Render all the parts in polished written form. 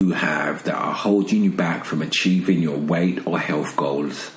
you have that are holding you back from achieving your weight or health goals.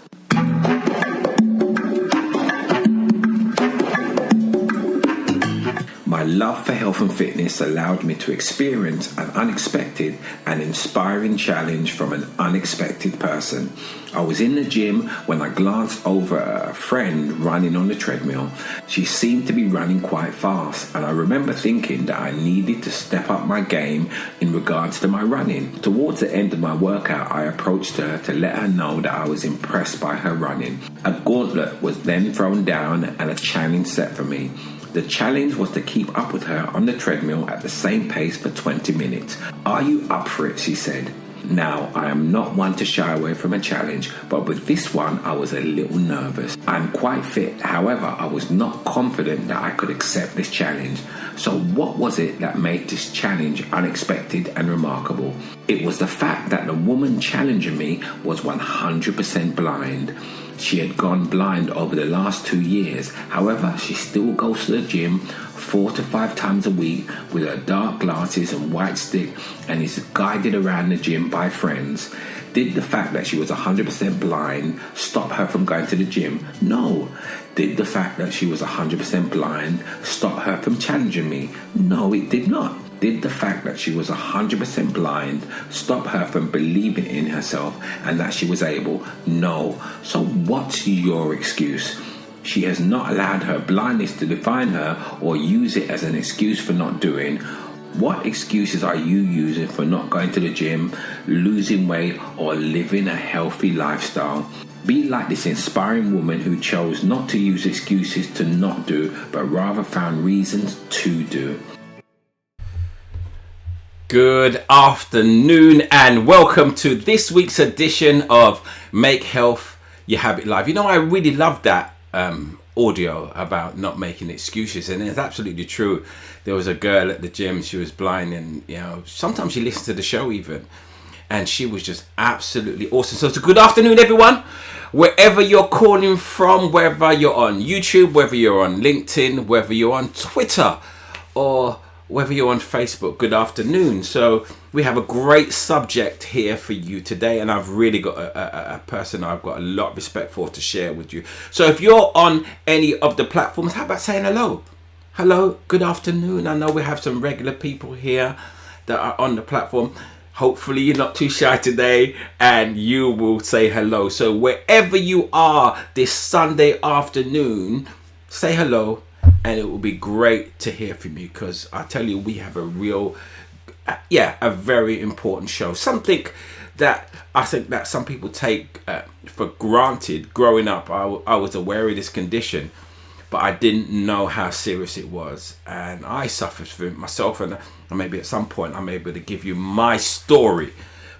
My love for health and fitness allowed me to experience an unexpected and inspiring challenge from an unexpected person. I was in the gym when I glanced over at a friend running on the treadmill. She seemed to be running quite fast, and I remember thinking that I needed to step up my game in regards to my running. Towards the end of my workout, I approached her to let her know that I was impressed by her running. A gauntlet was then thrown down and a challenge set for me. The challenge was to keep up with her on the treadmill at the same pace for 20 minutes. "Are you up for it?" she said. Now, I am not one to shy away from a challenge, but with this one, I was a little nervous. I'm quite fit, however, I was not confident that I could accept this challenge. So what was it that made this challenge unexpected and remarkable? It was the fact that the woman challenging me was 100% blind. She had gone blind over the last 2 years. However, she still goes to the gym 4 to 5 times a week with her dark glasses and white stick and is guided around the gym by friends. Did the fact that she was 100% blind stop her from going to the gym? No. Did the fact that she was 100% blind stop her from challenging me? No, it did not. Did the fact that she was 100% blind stop her from believing in herself and that she was able? No. So what's your excuse? She has not allowed her blindness to define her or use it as an excuse for not doing. What excuses are you using for not going to the gym, losing weight, or living a healthy lifestyle? Be like this inspiring woman who chose not to use excuses to not do, but rather found reasons to do. Good afternoon and welcome to this week's edition of Make Health Your Habit Life. You know, I really love that audio about not making excuses, and it's absolutely true. There was a girl at the gym, she was blind, and you know, sometimes she listened to the show even, and she was just absolutely awesome. So it's a good afternoon, everyone, wherever you're calling from, whether you're on YouTube, whether you're on LinkedIn, whether you're on Twitter, or whether you're on Facebook. Good afternoon. So we have a great subject here for you today, and I've really got a person I've got a lot of respect for to share with you. So if you're on any of the platforms, how about saying hello? Hello, good afternoon. I know we have some regular people here that are on the platform. Hopefully you're not too shy today and you will say hello. So wherever you are this Sunday afternoon, say hello. And it will be great to hear from you, because I tell you, we have a very important show. Something that I think that some people take for granted. Growing up, I was aware of this condition, but I didn't know how serious it was. And I suffered from it myself, and maybe at some point I'm able to give you my story.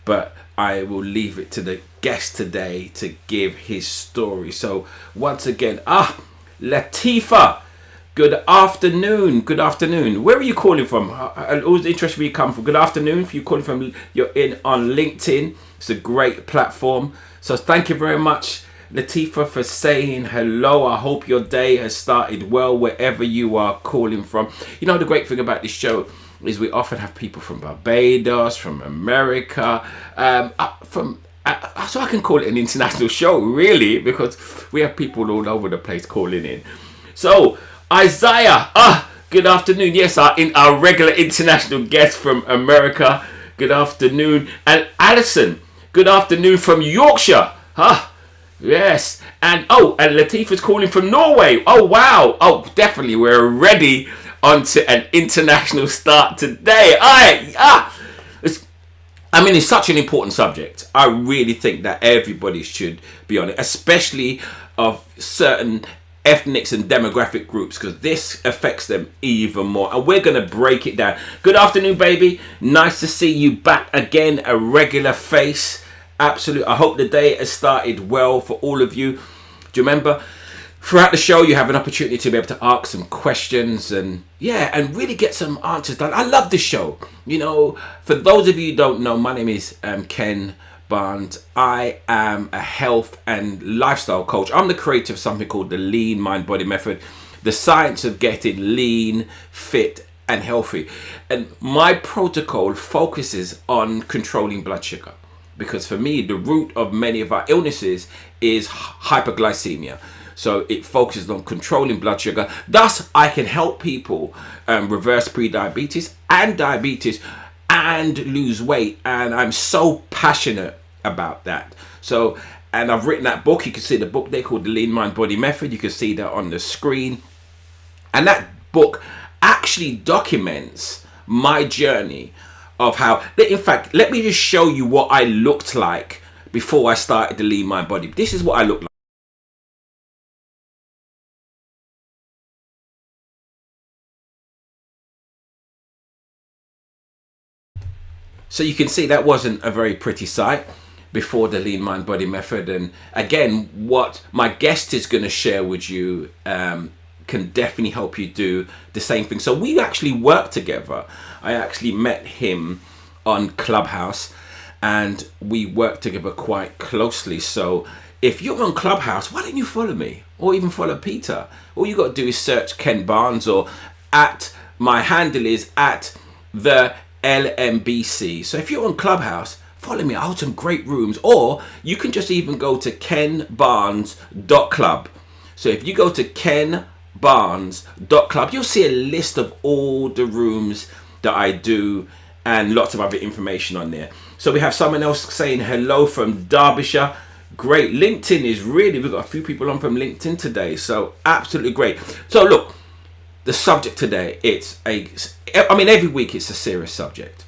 But I will leave it to the guest today to give his story. So once again, Latifa. Good afternoon. Good afternoon. Where are you calling from? I'm always interested where you come from. Good afternoon. If you're calling from, you're in on LinkedIn. It's a great platform. So thank you very much, Latifa, for saying hello. I hope your day has started well wherever you are calling from. You know, the great thing about this show is we often have people from Barbados, from America, so I can call it an international show, really, because we have people all over the place calling in. So Isaiah, good afternoon. Yes, our regular international guest from America. Good afternoon. And Alison, good afternoon from Yorkshire. Yes. And Latifa's calling from Norway. Oh, wow. Oh, definitely. We're ready onto an international start today. It's such an important subject. I really think that everybody should be on it, especially of certain ethnics and demographic groups, because this affects them even more, and we're going to break it down. Good afternoon, baby. Nice to see you back again, a regular face. Absolutely. I hope the day has started well for all of you. Do you remember, throughout the show you have an opportunity to be able to ask some questions and really get some answers done. I love this show. You know, for those of you who don't know, my name is Ken Barnes. I am a health and lifestyle coach. I'm the creator of something called the Lean Mind Body Method, the science of getting lean, fit and healthy. And my protocol focuses on controlling blood sugar, because for me, the root of many of our illnesses is hyperglycemia. So it focuses on controlling blood sugar. Thus, I can help people reverse prediabetes and diabetes and lose weight. And I'm so passionate about that. So, and I've written that book. You can see the book there called The Lean Mind Body Method. You can see that on the screen. And that book actually documents my journey of how, in fact, let me just show you what I looked like before I started the Lean Mind Body. This is what I looked like. So you can see that wasn't a very pretty sight before the Lean Mind Body Method. And again, what my guest is going to share with you can definitely help you do the same thing. So we actually worked together. I actually met him on Clubhouse and we worked together quite closely. So if you're on Clubhouse, why don't you follow me or even follow Peter? All you got to do is search Ken Barnes, or at my handle is at the LMBC. So if you're on Clubhouse, follow me. I hold some great rooms, or you can just even go to kenbarnes.club. So if you go to kenbarnes.club, you'll see a list of all the rooms that I do and lots of other information on there. So we have someone else saying hello from Derbyshire. Great. LinkedIn is really, we've got a few people on from LinkedIn today. So absolutely great. So look, the subject today, every week it's a serious subject.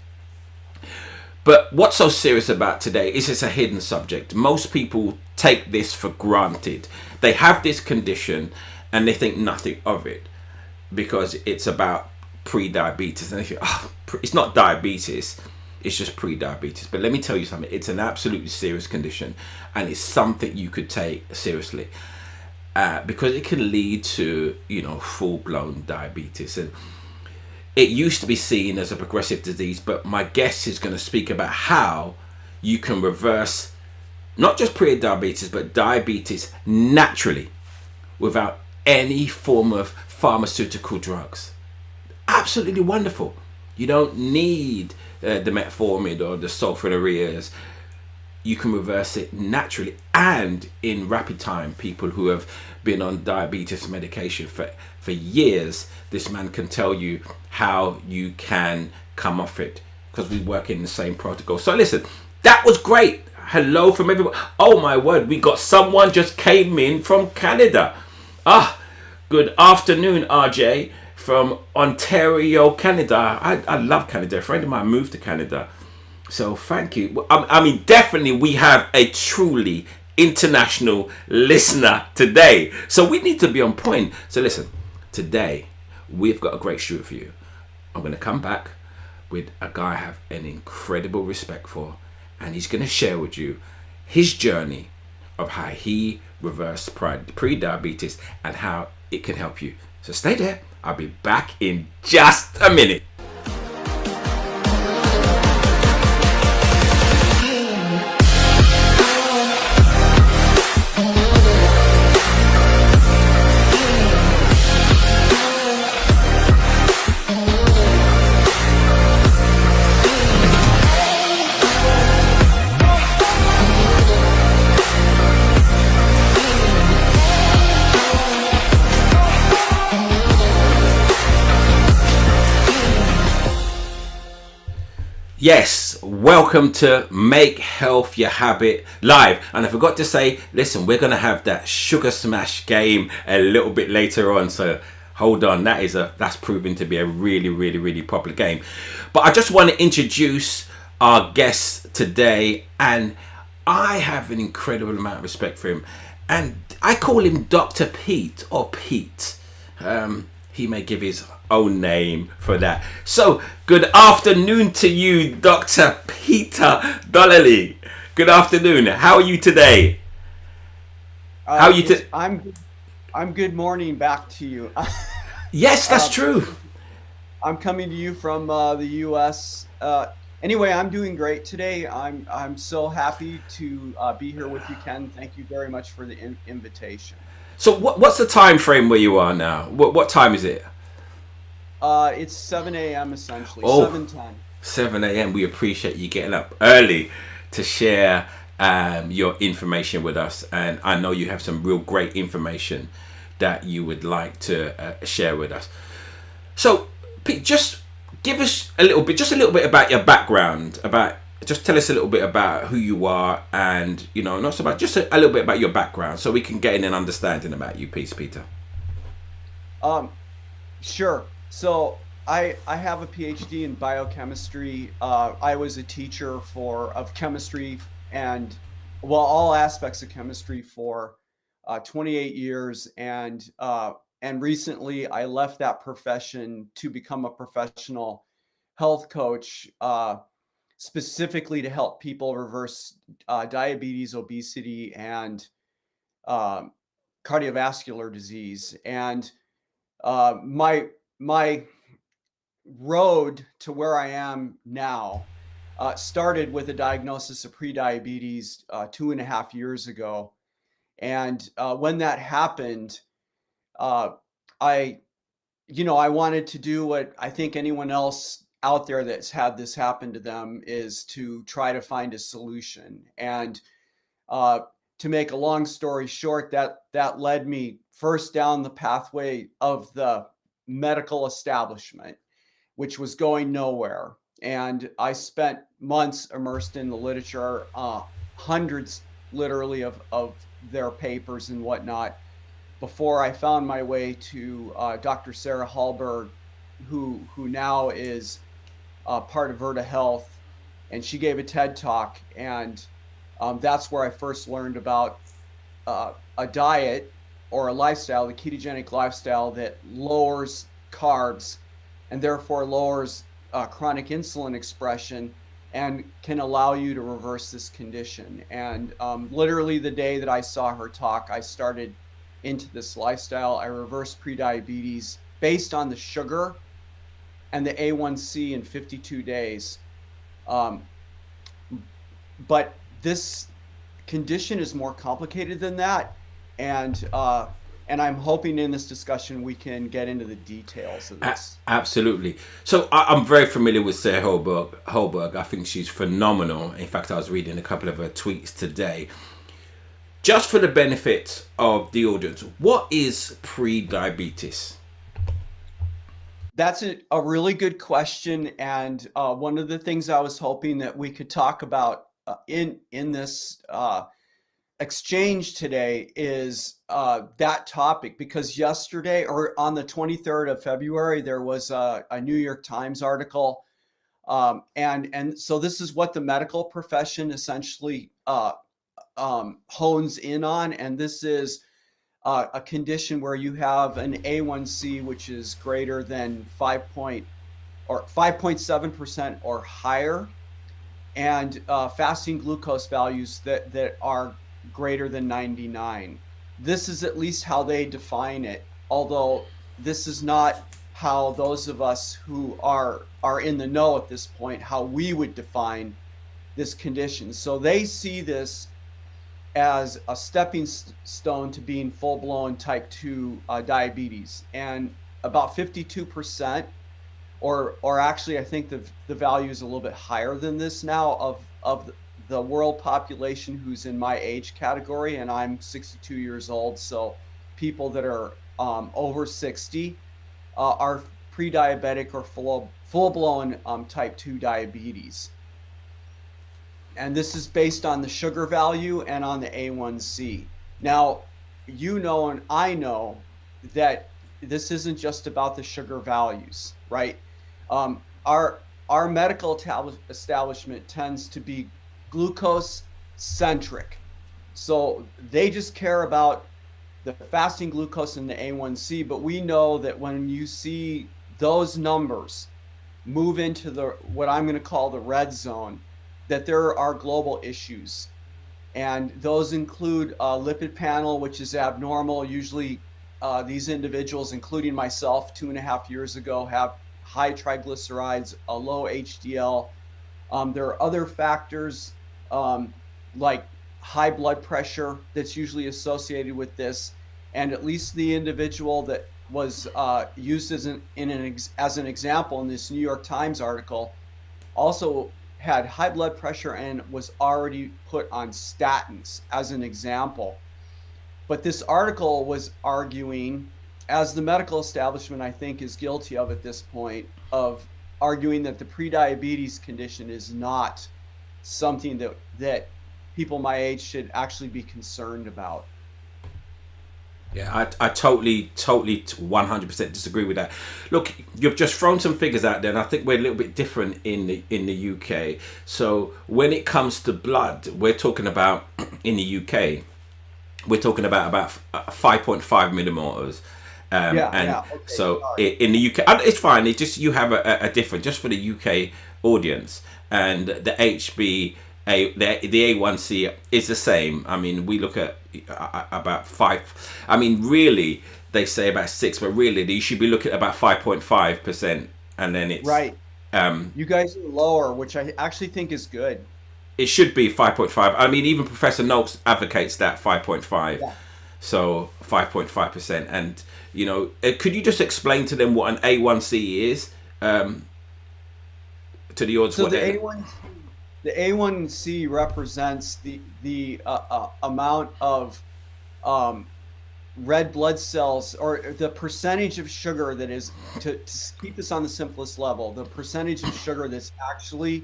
But what's so serious about today is it's a hidden subject. Most people take this for granted. They have this condition and they think nothing of it because it's about pre-diabetes. And they think, it's not diabetes, it's just pre-diabetes. But let me tell you something, it's an absolutely serious condition and it's something you could take seriously. Because it can lead to, full-blown diabetes. And it used to be seen as a progressive disease, but my guest is going to speak about how you can reverse not just pre-diabetes, but diabetes naturally without any form of pharmaceutical drugs. Absolutely wonderful. You don't need the metformin or the sulfonylureas. You can reverse it naturally and in rapid time. People who have been on diabetes medication for years, this man can tell you how you can come off it because we work in the same protocol. So listen, that was great. Hello from everyone. Oh my word, we got someone just came in from Canada. Good afternoon, RJ from Ontario, Canada. I love Canada. A friend of mine moved to Canada. So thank you. I mean, definitely we have a truly international listener today. So we need to be on point. So listen, today we've got a great show for you. I'm going to come back with a guy I have an incredible respect for. And he's going to share with you his journey of how he reversed pre-diabetes and how it can help you. So stay there. I'll be back in just a minute. Yes, welcome to Make Health Your Habit Live. And I forgot to say, listen, we're going to have that sugar smash game a little bit later on. So hold on, that's proving to be a really, really, really popular game. But I just want to introduce our guest today. And I have an incredible amount of respect for him. And I call him Dr. Pete or Pete. He may give his own name for that. So, good afternoon to you, Dr. Peter Delannoy. Good afternoon. How are you today? How are you? I'm good morning back to you. Yes, that's true. I'm coming to you from the U.S. Anyway, I'm doing great today. I'm so happy to be here with you, Ken. Thank you very much for the invitation. So what's the time frame where you are now? What time is it? It's 7 a.m. essentially, Oh, 7:10. 7 a.m. We appreciate you getting up early to share your information with us. And I know you have some real great information that you would like to share with us. So, Pete, just give us just a little bit about your background, just tell us a little bit about who you are, and not so much, just a little bit about your background, so we can get an understanding about you, please, Peter. Um, sure. So I have a PhD in biochemistry. I was a teacher of chemistry and all aspects of chemistry for 28 years, and recently I left that profession to become a professional health coach, specifically to help people reverse diabetes, obesity, and um, cardiovascular disease. And my road to where I am now started with a diagnosis of prediabetes 2.5 years ago. And when that happened, uh, I, I wanted to do what I think anyone else out there that's had this happen to them, is to try to find a solution. And uh, to make a long story short, that led me first down the pathway of the medical establishment, which was going nowhere. And I spent months immersed in the literature, hundreds literally of their papers and whatnot, before I found my way to Dr. Sarah Hallberg, who now is part of Verta Health, and she gave a TED talk, and that's where I first learned about a diet or a lifestyle, the ketogenic lifestyle, that lowers carbs and therefore lowers chronic insulin expression and can allow you to reverse this condition. And literally the day that I saw her talk, I started into this lifestyle. I reversed prediabetes based on the sugar and the A1C in 52 days. Um, but this condition is more complicated than that, and I'm hoping in this discussion we can get into the details of this. Absolutely. So I'm very familiar with Sarah Hallberg. I think she's phenomenal. In fact, I was reading a couple of her tweets today. Just for the benefit of the audience, what is pre-diabetes? That's a really good question, and one of the things I was hoping that we could talk about in this exchange today is that topic, because yesterday, or on the 23rd of February, there was a New York Times article, and so this is what the medical profession essentially hones in on, and this is a condition where you have an A1C which is greater than 5.7% or higher, and fasting glucose values that are greater than 99. This is at least how they define it, although this is not how those of us who are in the know at this point, how we would define this condition. So they see this as a stepping stone to being full-blown type 2 diabetes. And about 52%, or actually I think the value is a little bit higher than this now, of the world population who's in my age category, and I'm 62 years old, so people that are over 60 are pre-diabetic or full-blown type 2 diabetes. And this is based on the sugar value and on the A1C. Now, and I know that this isn't just about the sugar values, right? Our medical establishment tends to be glucose centric. So they just care about the fasting glucose and the A1C, but we know that when you see those numbers move into what I'm going to call the red zone, that there are global issues. And those include a lipid panel, which is abnormal. Usually these individuals, including myself 2.5 years ago, have high triglycerides, a low HDL. There are other factors like high blood pressure that's usually associated with this. And at least the individual that was used as as an example in this New York Times article also had high blood pressure and was already put on statins as an example. But this article was arguing, as the medical establishment I think is guilty of at this point, of arguing that the prediabetes condition is not something that people my age should actually be concerned about. Yeah, I totally 100% disagree with that. Look, you've just thrown some figures out there, and I think we're a little bit different in the UK. So when it comes to blood, we're talking about in the UK, we're talking about 5.5 millimotors. Okay, so in the UK, it's fine. It's just you have a different, just for the UK audience, and the HB. The A1C is the same. I mean, we look at about 5. I mean, really, they say about 6, but really, you should be looking at about 5.5%, and then it's right. You guys are lower, which I actually think is good. It should be 5.5. I mean, even Professor Noakes advocates that 5.5. Yeah. So 5.5%, and you know, could you just explain to them what an A1C is? To the audience. So the A1C represents the amount of red blood cells, or the percentage of sugar that is, to keep this on the simplest level, the percentage of sugar that's actually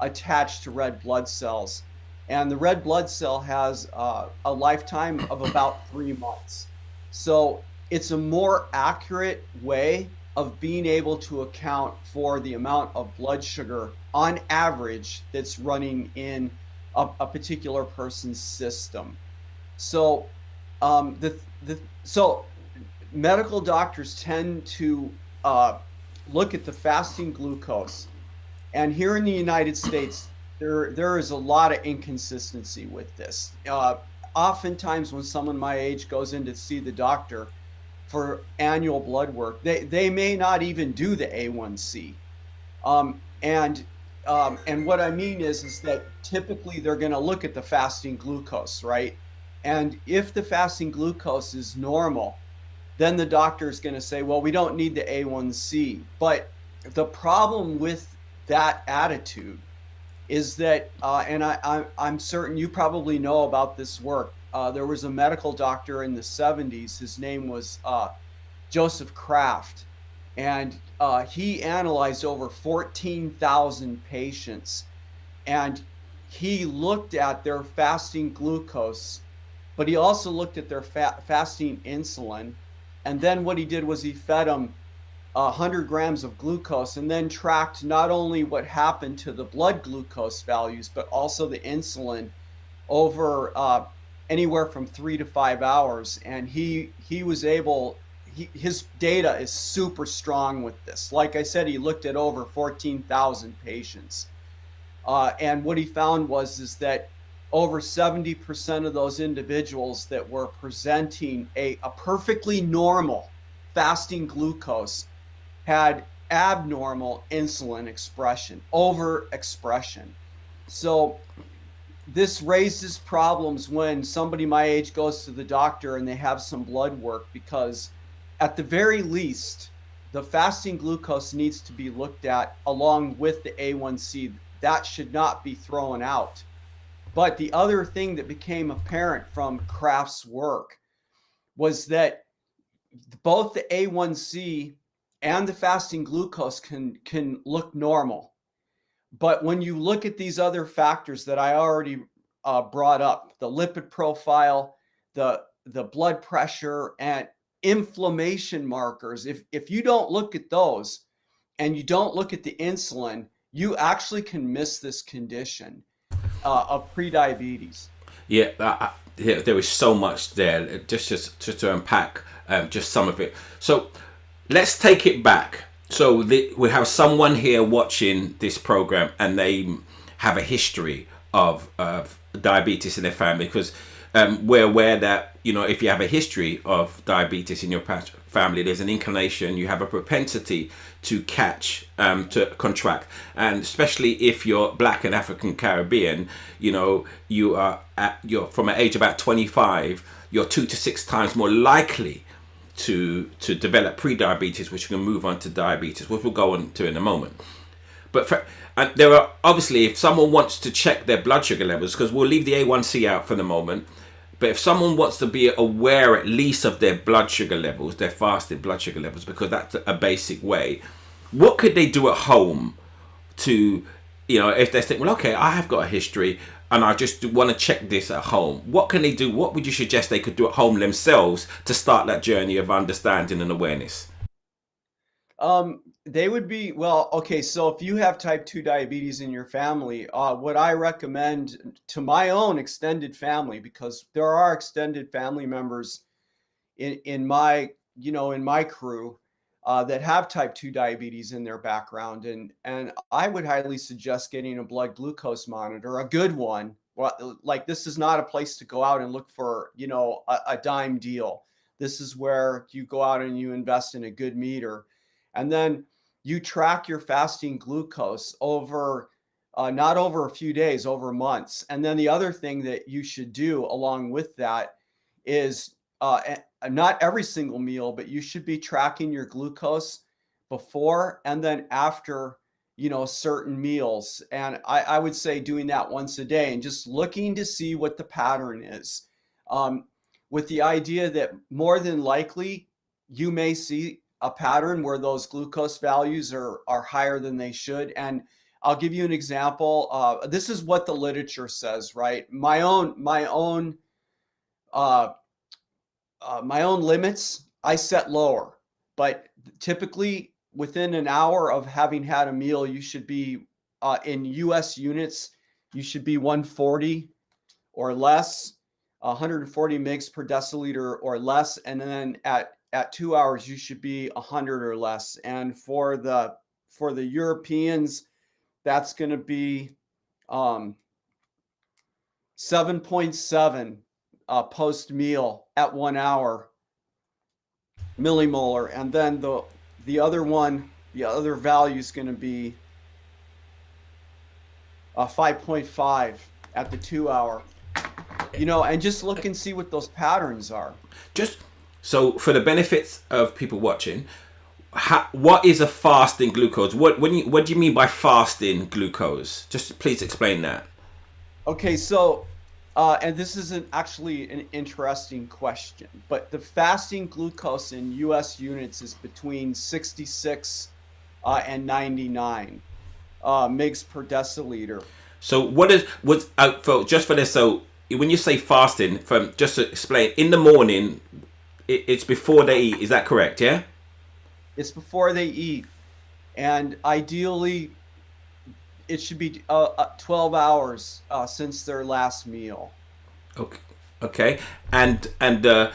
attached to red blood cells. And the red blood cell has a lifetime of about 3 months. So it's a more accurate way of being able to account for the amount of blood sugar on average that's running in a particular person's system. So so medical doctors tend to look at the fasting glucose, and here in the United States there is a lot of inconsistency with this. Oftentimes when someone my age goes in to see the doctor for annual blood work, they may not even do the A1C. And what I mean is that typically they're going to look at the fasting glucose, right? And if the fasting glucose is normal, then the doctor is going to say, well, we don't need the A1C. But the problem with that attitude is that, and I'm certain you probably know about this work. There was a medical doctor in the 70s. His name was Joseph Kraft. And he analyzed over 14,000 patients. And he looked at their fasting glucose, but he also looked at their fasting insulin. And then what he did was he fed them 100 grams of glucose, and then tracked not only what happened to the blood glucose values, but also the insulin over anywhere from 3 to 5 hours. And he was able, his data is super strong with this. Like I said, he looked at over 14,000 patients. And what he found is that over 70% of those individuals that were presenting a perfectly normal fasting glucose had abnormal insulin expression, overexpression. So this raises problems when somebody my age goes to the doctor and they have some blood work, because at the very least, the fasting glucose needs to be looked at along with the A1C. That should not be thrown out. But the other thing that became apparent from Kraft's work was that both the A1C and the fasting glucose can look normal. But when you look at these other factors that I already brought up, the lipid profile, the blood pressure, and inflammation markers, if you don't look at those and you don't look at the insulin, you actually can miss this condition of prediabetes. Yeah, there is so much there. Just to unpack just some of it. So let's take it back. So we have someone here watching this program, and they have a history of diabetes in their family, because we're aware that, you know, if you have a history of diabetes in your family, there's an inclination, you have a propensity to to contract. And especially if you're Black and African Caribbean, you know, you're from an age about 25, you're 2 to 6 times more likely to develop pre-diabetes, which we can move on to diabetes, which we'll go on to in a moment. But and there are obviously, if someone wants to check their blood sugar levels, because we'll leave the A1C out for the moment, but if someone wants to be aware at least of their blood sugar levels, their fasted blood sugar levels, because that's a basic way, what could they do at home to, if they think, well, okay, I have got a history and I just want to check this at home. What can they do? What would you suggest they could do at home themselves to start that journey of understanding and awareness? They would be, well, okay, so if you have type 2 diabetes in your family, what I recommend to my own extended family, because there are extended family members in my, in my crew that have type 2 diabetes in their background. And I would highly suggest getting a blood glucose monitor, a good one. Well, like, this is not a place to go out and look for, a dime deal. This is where you go out and you invest in a good meter. And then you track your fasting glucose over, not over a few days, over months. And then the other thing that you should do along with that is not every single meal, but you should be tracking your glucose before and then after, certain meals. And I would say doing that once a day and just looking to see what the pattern is, with the idea that more than likely you may see a pattern where those glucose values are higher than they should. And I'll give you an example. This is what the literature says, right? My own limits I set lower, but typically within an hour of having had a meal, you should be in US units, you should be 140 or less, 140 mgs per deciliter or less. And then at 2 hours, you should be 100 or less. And for the Europeans, that's going to be 7.7 post meal at 1 hour millimolar. And then the other value is going to be 5.5 at the 2 hour. And just look and see what those patterns are. So for the benefits of people watching, what is a fasting glucose? What do you mean by fasting glucose? Just please explain that. Okay, so and this is actually an interesting question, but the fasting glucose in US units is between 66 and 99 mgs per deciliter. So just for this? So when you say fasting, just to explain, in the morning, it's before they eat. Is that correct? Yeah. It's before they eat, and ideally, it should be 12 hours since their last meal. Okay. And the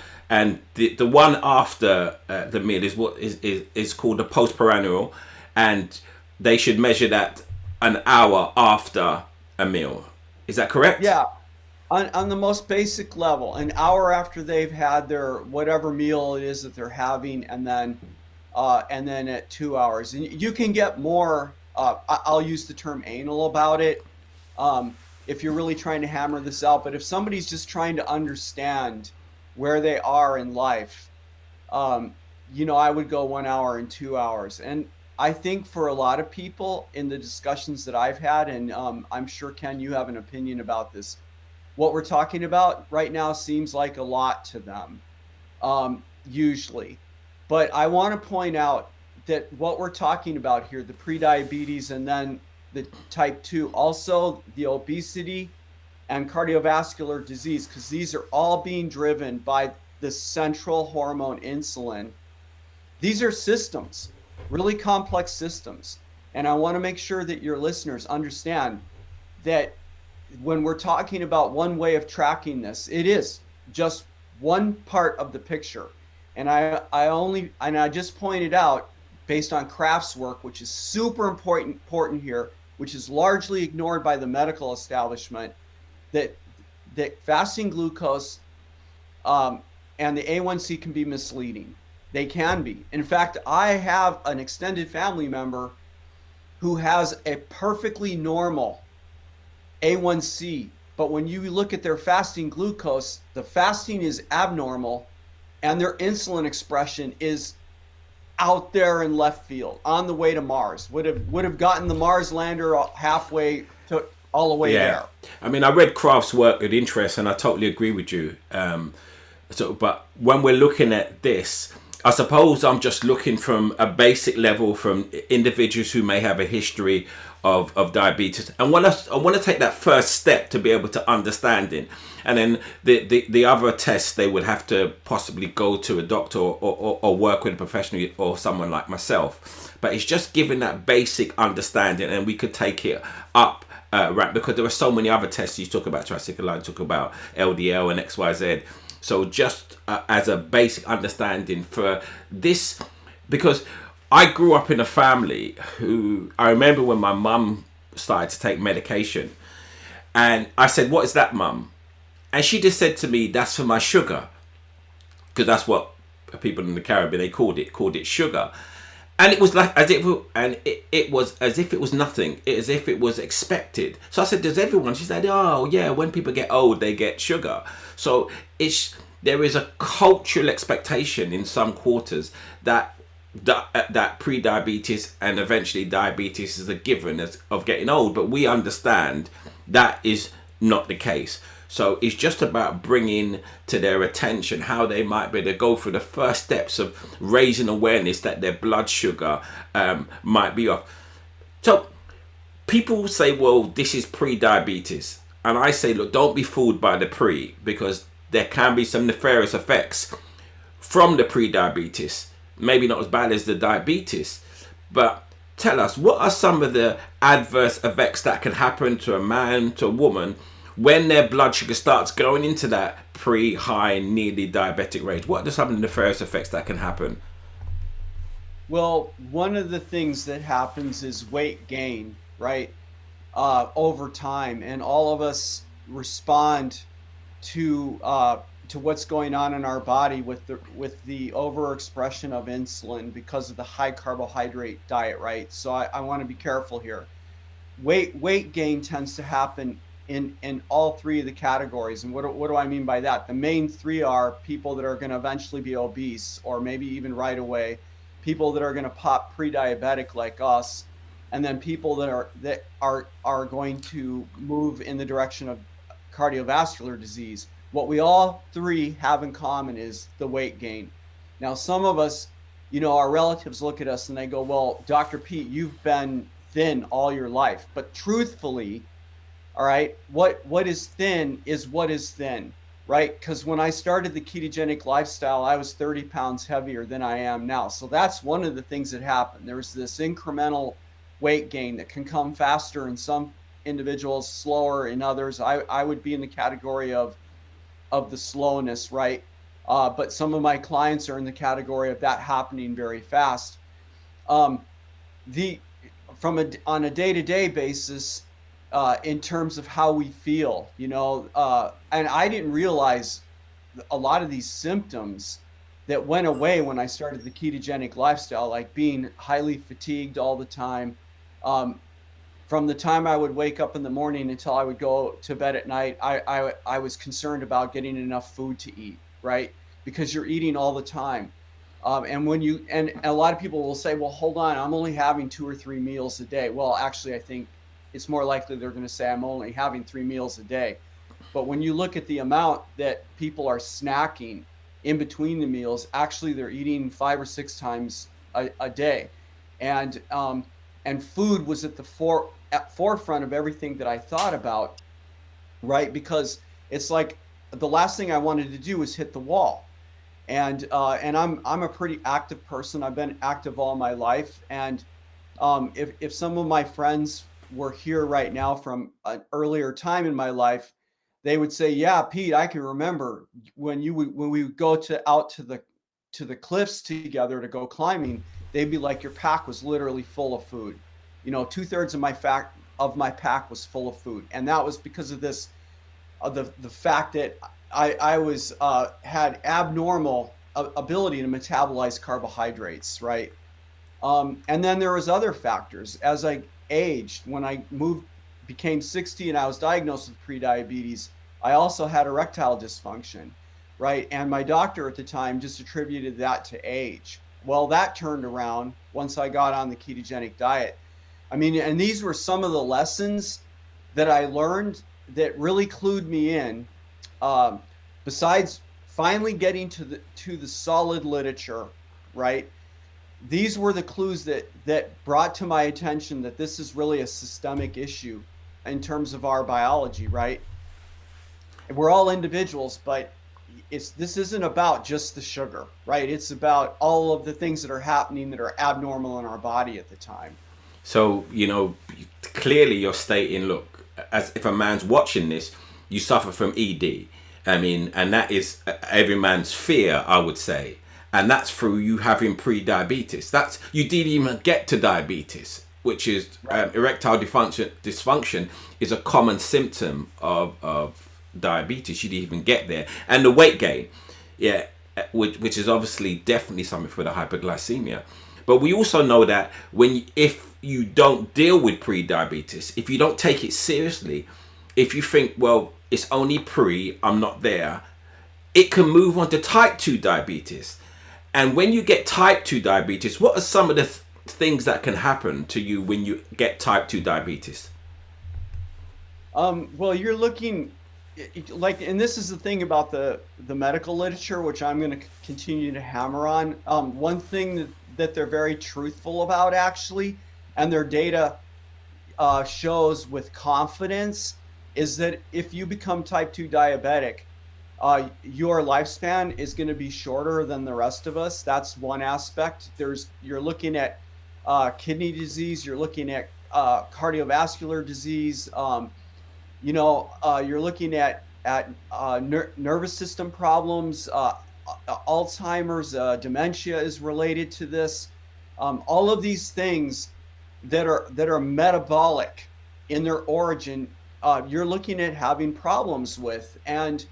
one after the meal is what is called the postprandial, and they should measure that an hour after a meal. Is that correct? Yeah. On the most basic level, an hour after they've had their whatever meal it is that they're having, and then at 2 hours. And you can get more, I'll use the term anal about it, if you're really trying to hammer this out. But if somebody's just trying to understand where they are in life, I would go 1 hour and 2 hours. And I think for a lot of people in the discussions that I've had, and I'm sure, Ken, you have an opinion about this, what we're talking about right now seems like a lot to them, usually. But I want to point out that what we're talking about here, the prediabetes and then the type 2, also the obesity and cardiovascular disease, because these are all being driven by the central hormone insulin. These are systems, really complex systems. And I want to make sure that your listeners understand that when we're talking about one way of tracking this, it is just one part of the picture. And I just pointed out, based on Kraft's work, which is super important here, which is largely ignored by the medical establishment, that fasting glucose and the A1C can be misleading. They can be. In fact, I have an extended family member who has a perfectly normal A1C, but when you look at their fasting glucose, the fasting is abnormal and their insulin expression is out there in left field, on the way to Mars. Would have gotten the Mars lander halfway to all the way there. I mean, I read Kraft's work with interest, and I totally agree with you. But when we're looking at this, I suppose I'm just looking from a basic level from individuals who may have a history of diabetes, and I want to take that first step to be able to understand it. And then the other tests, they would have to possibly go to a doctor or work with a professional or someone like myself. But it's just giving that basic understanding, and we could take it up, right? Because there are so many other tests. You talk about triglyceride, talk about LDL and XYZ. So just as a basic understanding for this, because I grew up in a family who, I remember when my mum started to take medication, and I said, "What is that, mum?" And she just said to me, "That's for my sugar," because that's what people in the Caribbean, they called it sugar. And it was like as if, it was as if it was nothing, as if it was expected. So I said, "Does everyone?" She said, "Oh yeah, when people get old, they get sugar." So there is a cultural expectation in some quarters that pre-diabetes and eventually diabetes is a given of getting old, but we understand that is not the case. So it's just about bringing to their attention how they might be able to go through the first steps of raising awareness that their blood sugar might be off. So people say, well, this is pre-diabetes. And I say, look, don't be fooled by the pre, because there can be some nefarious effects from the pre-diabetes. Maybe not as bad as the diabetes. But tell us, what are some of the adverse effects that can happen to a man, to a woman, when their blood sugar starts going into that pre-high, nearly diabetic range? What are some of the nefarious effects that can happen? Well, one of the things that happens is weight gain, right? Over time, and all of us respond to what's going on in our body with the overexpression of insulin because of the high carbohydrate diet, right? So I want to be careful here. Weight gain tends to happen in all three of the categories. And what do I mean by that? The main three are people that are going to eventually be obese, or maybe even right away, people that are going to pop pre-diabetic like us, and then people that are going to move in the direction of cardiovascular disease. What we all three have in common is the weight gain. Now, some of us, our relatives look at us and they go, "Well, Dr. Pete, you've been thin all your life." But truthfully, all right, what is thin is what is thin, right? Because when I started the ketogenic lifestyle, I was 30 pounds heavier than I am now. So that's one of the things that happened. There's this incremental weight gain that can come faster in some individuals, slower in others. I would be in the category of the slowness, right? But some of my clients are in the category of that happening very fast. On a day-to-day basis, in terms of how we feel, and I didn't realize a lot of these symptoms that went away when I started the ketogenic lifestyle, like being highly fatigued all the time. From the time I would wake up in the morning until I would go to bed at night, I was concerned about getting enough food to eat, right? Because you're eating all the time. And a lot of people will say, "Well, hold on, I'm only having 2 or 3 meals a day." Well, actually, I think it's more likely they're going to say I'm only having 3 meals a day. But when you look at the amount that people are snacking in between the meals, actually they're eating 5 or 6 times a day. And food was at the forefront of everything that I thought about, right? Because it's like the last thing I wanted to do was hit the wall. And I'm a pretty active person. I've been active all my life. And if some of my friends were here right now from an earlier time in my life, they would say, "Yeah, Pete, I can remember when we would go out to the cliffs together to go climbing." They'd be like, "Your pack was literally full of food. 2/3 of my pack was full of food," and that was because of this, the fact that I was had abnormal ability to metabolize carbohydrates, right? And then there was other factors. As I aged, when I became 60 and I was diagnosed with prediabetes, I also had erectile dysfunction. right? And my doctor at the time just attributed that to age. Well, that turned around once I got on the ketogenic diet. I mean, and these were some of the lessons that I learned that really clued me in. Besides finally getting to the solid literature, right? These were the clues that brought to my attention that this is really a systemic issue in terms of our biology, right? We're all individuals, but this isn't about just the sugar, right? It's about all of the things that are happening that are abnormal in our body at the time. So, clearly you're stating, look, as if a man's watching this, you suffer from ED. I mean, and that is every man's fear, I would say. And that's through you having pre-diabetes. That's, you didn't even get to diabetes, which is erectile dysfunction is a common symptom of diabetes. You didn't even get there. And the weight gain, which is obviously definitely something for the hyperglycemia. But we also know that if you don't deal with pre-diabetes, if you don't take it seriously, if you think, well, it's only pre, I'm not there, it can move on to type 2 diabetes. And when you get type 2 diabetes, what are some of the things that can happen to you when you get type 2 diabetes? Well, you're looking like, and this is the thing about the medical literature, which I'm going to continue to hammer on. One thing that they're very truthful about, actually, and their data shows with confidence, is that if you become type 2 diabetic, your lifespan is going to be shorter than the rest of us. That's one aspect. You're looking at kidney disease, you're looking at cardiovascular disease, you're looking at nervous system problems, Alzheimer's, dementia is related to this. All of these things that are metabolic in their origin, you're looking at having problems with. And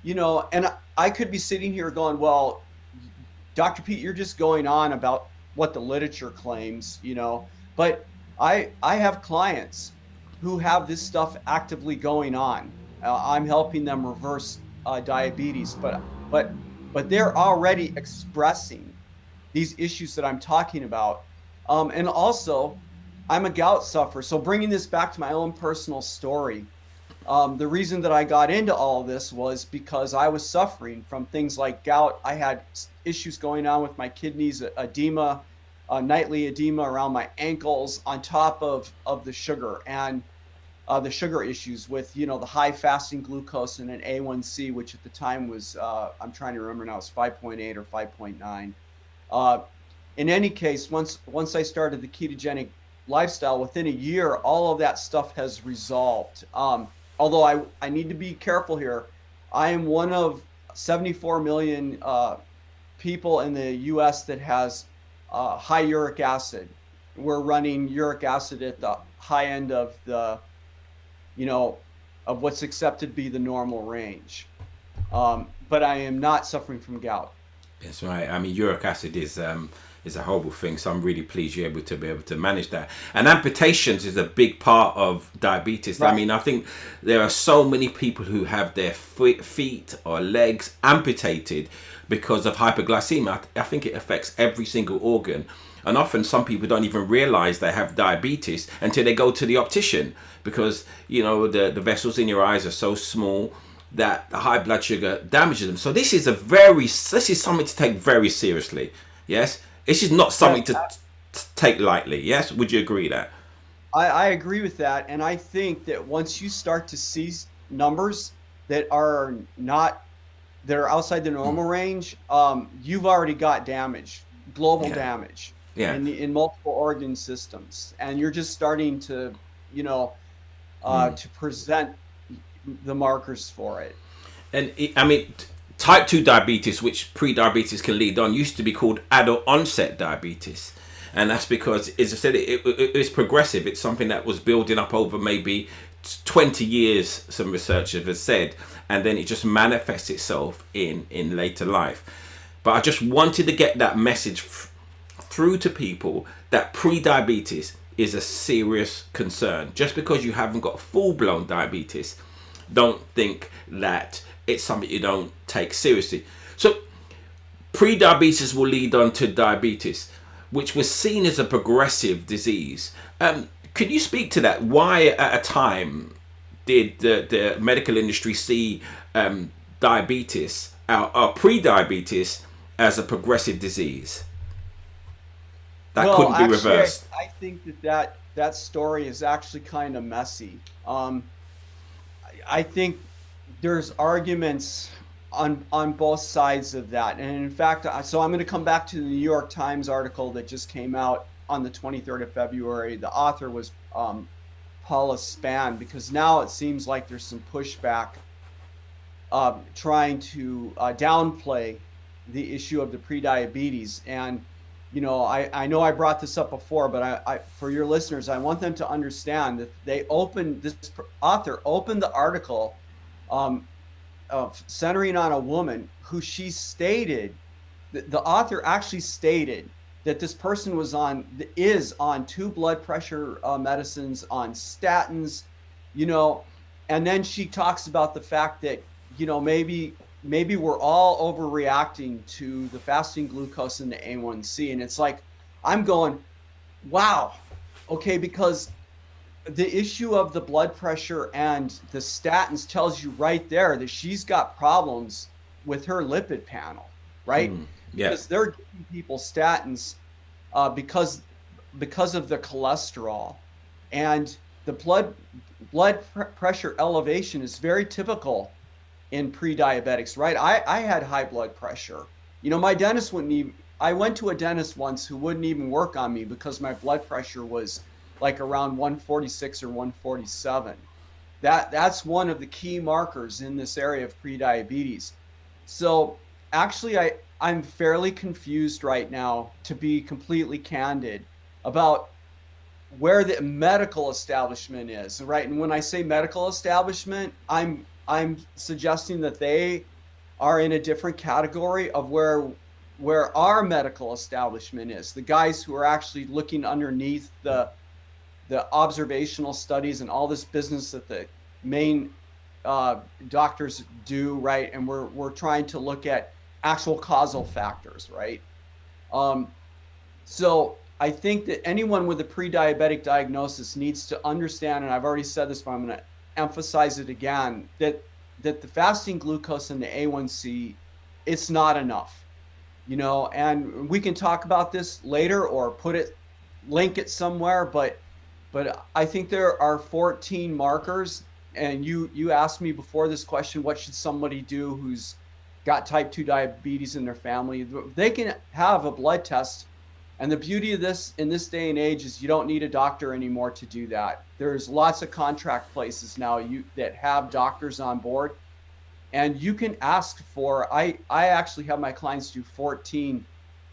and I could be sitting here going, well, Dr. Pete, you're just going on about what the literature claims, but I have clients who have this stuff actively going on. I'm helping them reverse diabetes, but they're already expressing these issues that I'm talking about. And also, I'm a gout sufferer. So bringing this back to my own personal story, the reason that I got into all of this was because I was suffering from things like gout. I had issues going on with my kidneys, edema, nightly edema around my ankles, on top of the sugar and the sugar issues with, the high fasting glucose and an A1C, which at the time was, I'm trying to remember now, it's 5.8 or 5.9. In any case, once I started the ketogenic lifestyle, within a year, all of that stuff has resolved. Although I need to be careful here. I am one of 74 million people in the US that has high uric acid. We're running uric acid at the high end of the, of what's accepted to be the normal range. But I am not suffering from gout. That's right. I mean, uric acid is a horrible thing, so I'm really pleased you're able to manage that. And amputations is a big part of diabetes. Right. I mean, I think there are so many people who have their feet or legs amputated because of hyperglycemia. I think it affects every single organ. And often some people don't even realize they have diabetes until they go to the optician, because the vessels in your eyes are so small that the high blood sugar damages them. So this is something to take very seriously. Yes. This is not something to take lightly. Yes? Would you agree that? I agree with that. And I think that once you start to see numbers that are outside the normal range, you've already got damage, global damage in multiple organ systems. And you're just starting to, to present the markers for it. And type 2 diabetes, which pre-diabetes can lead on, used to be called adult onset diabetes. And that's because, as I said, it's progressive. It's something that was building up over maybe 20 years, some researchers have said, and then it just manifests itself in later life. But I just wanted to get that message through to people that pre-diabetes is a serious concern. Just because you haven't got full-blown diabetes, don't think that it's something you don't take seriously. So pre-diabetes will lead on to diabetes, which was seen as a progressive disease. Could you speak to that? Why at a time did the medical industry see diabetes or pre-diabetes as a progressive disease that couldn't be reversed? I think that story is actually kind of messy. I think there's arguments on both sides of that, and in fact, so I'm going to come back to the New York Times article that just came out on the 23rd of February. The author was Paula Spann, because now it seems like there's some pushback trying to downplay the issue of the prediabetes. And I know I brought this up before, but I for your listeners, I want them to understand that this author opened the article centering on a woman who she stated, the author actually stated that this person is on 2 blood pressure medicines, on statins, and then she talks about the fact that, maybe we're all overreacting to the fasting glucose and the A1C. And it's like, I'm going, wow, okay, because the issue of the blood pressure and the statins tells you right there that she's got problems with her lipid panel, right? Yeah. Because they're giving people statins because of the cholesterol, and the blood pressure elevation is very typical in pre-diabetics, right? I had high blood pressure. My dentist I went to a dentist once who wouldn't even work on me because my blood pressure was like around 146 or 147. That's one of the key markers in this area of pre-diabetes. So actually, I'm fairly confused right now, to be completely candid, about where the medical establishment is, right? And when I say medical establishment, I'm suggesting that they are in a different category of where our medical establishment is. The guys who are actually looking underneath the observational studies and all this business that the main doctors do, right? And we're trying to look at actual causal factors, right? So I think that anyone with a pre-diabetic diagnosis needs to understand, and I've already said this, but I'm going to emphasize it again, that the fasting glucose and the A1C, it's not enough, and we can talk about this later or link it somewhere, but I think there are 14 markers. And you asked me before this question, what should somebody do who's got type 2 diabetes in their family? They can have a blood test. And the beauty of this in this day and age is you don't need a doctor anymore to do that. There's lots of contract places now that have doctors on board, and you can ask for, I actually have my clients do 14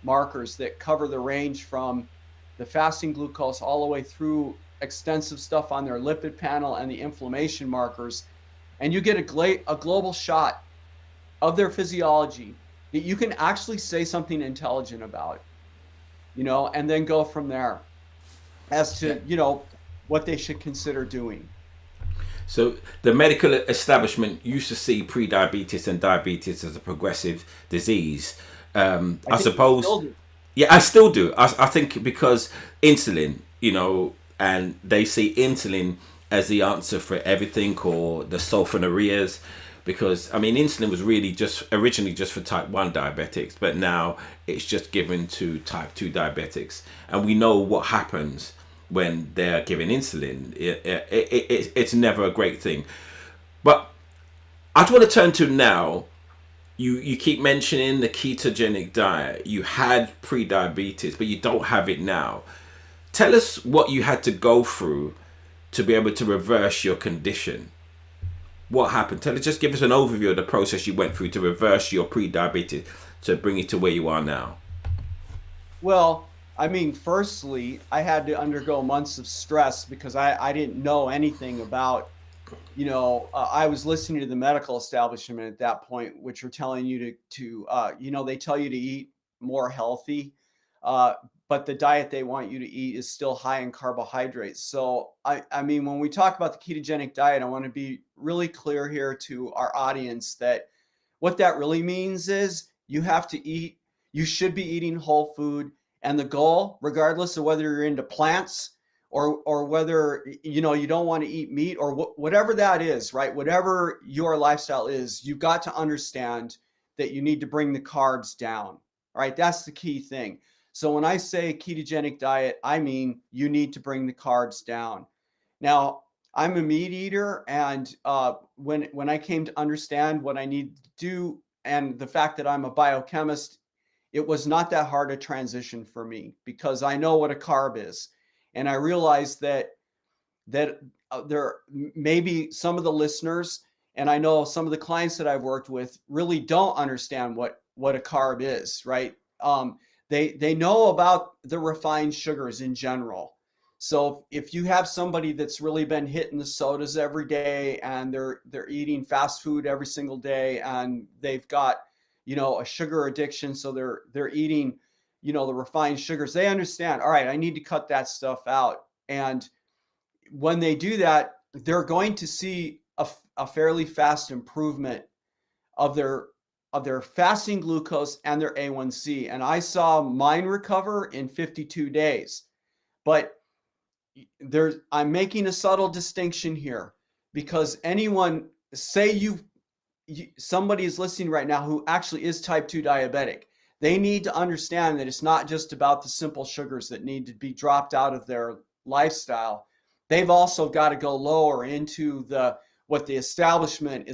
markers that cover the range from the fasting glucose all the way through extensive stuff on their lipid panel and the inflammation markers. And you get a global shot of their physiology that you can actually say something intelligent about, and then go from there as to, what they should consider doing. So the medical establishment used to see pre-diabetes and diabetes as a progressive disease. I suppose. Yeah, I still do. I think because insulin, and they see insulin as the answer for everything, or the sulfonylureas, because insulin was really originally just for type 1 diabetics, but now it's just given to type 2 diabetics, and we know what happens when they're given insulin. It's never a great thing. But I just want to turn to now, you keep mentioning the ketogenic diet. You had pre-diabetes, but you don't have it now. Tell us what you had to go through to be able to reverse your condition. What happened? Just give us an overview of the process you went through to reverse your pre-diabetes to bring it to where you are now. Well, firstly, I had to undergo months of stress because I didn't know anything about, I was listening to the medical establishment at that point, which are telling you to they tell you to eat more healthy, but the diet they want you to eat is still high in carbohydrates. So, when we talk about the ketogenic diet, I want to be really clear here to our audience that what that really means is you should be eating whole food. And the goal, regardless of whether you're into plants or whether, you don't want to eat meat or whatever that is, right? Whatever your lifestyle is, you've got to understand that you need to bring the carbs down. All right. That's the key thing. So when I say ketogenic diet, I mean you need to bring the carbs down. Now, I'm a meat eater, and when I came to understand what I need to do and the fact that I'm a biochemist, it was not that hard a transition for me because I know what a carb is, and I realized that there maybe some of the listeners, and I know some of the clients that I've worked with really don't understand what a carb is, right? They know about the refined sugars in general. So if you have somebody that's really been hitting the sodas every day and they're eating fast food every single day and they've got, a sugar addiction, so they're eating, the refined sugars, they understand, all right, I need to cut that stuff out. And when they do that, they're going to see a fairly fast improvement of their fasting glucose and their A1C. And I saw mine recover in 52 days. But I'm making a subtle distinction here because somebody is listening right now who actually is type 2 diabetic. They need to understand that it's not just about the simple sugars that need to be dropped out of their lifestyle. They've also got to go lower into what the establishment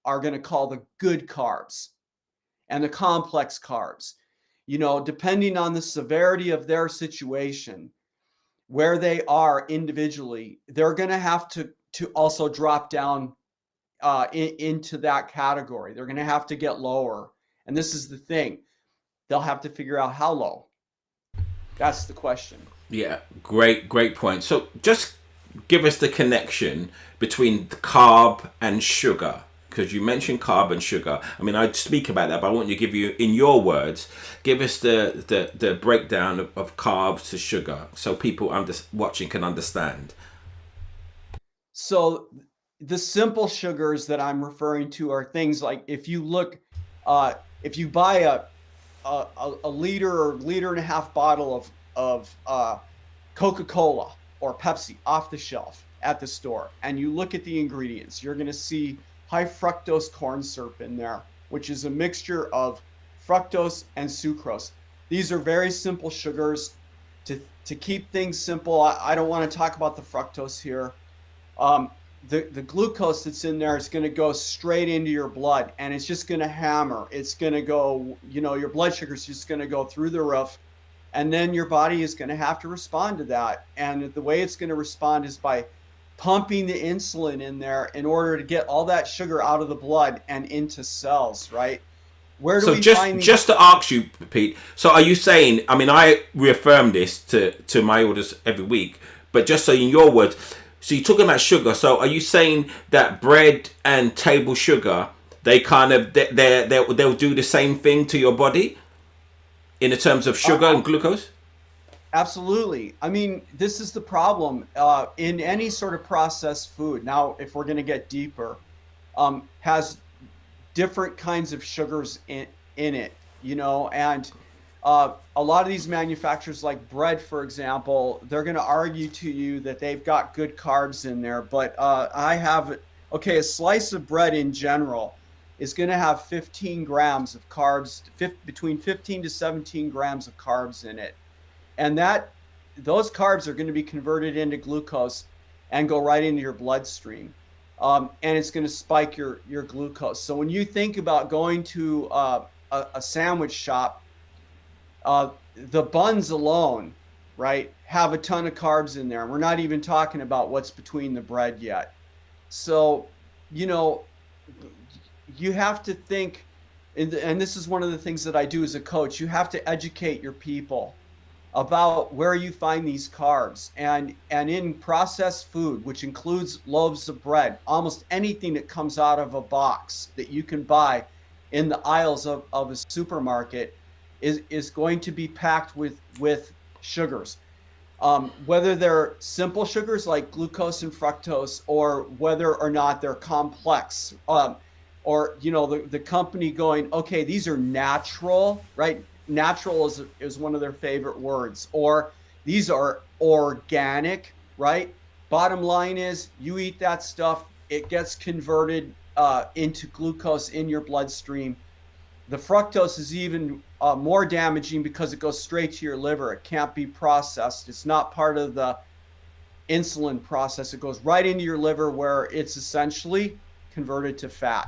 are going to call the good carbs and the complex carbs. Depending on the severity of their situation, where they are individually, they're going to have to also drop down into that category. They're going to have to get lower. And this is the thing. They'll have to figure out how low. That's the question. Yeah, great point. So just give us the connection between the carb and sugar, because you mentioned carb and sugar. I mean, I'd speak about that, but I want you to in your words, give us the breakdown of carbs to sugar so people watching can understand. So the simple sugars that I'm referring to are things like if you buy a liter or liter and a half bottle of Coca-Cola or Pepsi off the shelf at the store, and you look at the ingredients, you're going to see high fructose corn syrup in there, which is a mixture of fructose and sucrose. These are very simple sugars. To keep things simple, I don't want to talk about the fructose here. The glucose that's in there is going to go straight into your blood, and it's just going to hammer. It's going to go, your blood sugar is just going to go through the roof, and then your body is going to have to respond to that. And the way it's going to respond is by pumping the insulin in there in order to get all that sugar out of the blood and into cells, right? Where do we find these? Just to ask you, Pete, so are you saying, I mean, I reaffirm this to my orders every week, but just so in your words, so you're talking about sugar, so are you saying that bread and table sugar, they kind of, they'll do the same thing to your body in the terms of sugar and glucose? Absolutely. I mean, this is the problem in any sort of processed food. Now, if we're going to get deeper, has different kinds of sugars in it, and a lot of these manufacturers, like bread, for example, they're going to argue to you that they've got good carbs in there. But a slice of bread in general is going to have 15 grams of carbs, between 15 to 17 grams of carbs in it. And those carbs are going to be converted into glucose and go right into your bloodstream. And it's going to spike your glucose. So when you think about going to a sandwich shop, the buns alone, right, have a ton of carbs in there. And we're not even talking about what's between the bread yet. So, you have to think, and this is one of the things that I do as a coach, you have to educate your people about where you find these carbs. And in processed food, which includes loaves of bread, almost anything that comes out of a box that you can buy in the aisles of a supermarket is going to be packed with sugars. Whether they're simple sugars like glucose and fructose, or whether or not they're complex. or the company going, okay, these are natural, right? Natural is one of their favorite words, or these are organic, right? Bottom line is, you eat that stuff, it gets converted into glucose in your bloodstream. The fructose is even more damaging because it goes straight to your liver. It can't be processed. It's not part of the insulin process. It goes right into your liver, where it's essentially converted to fat.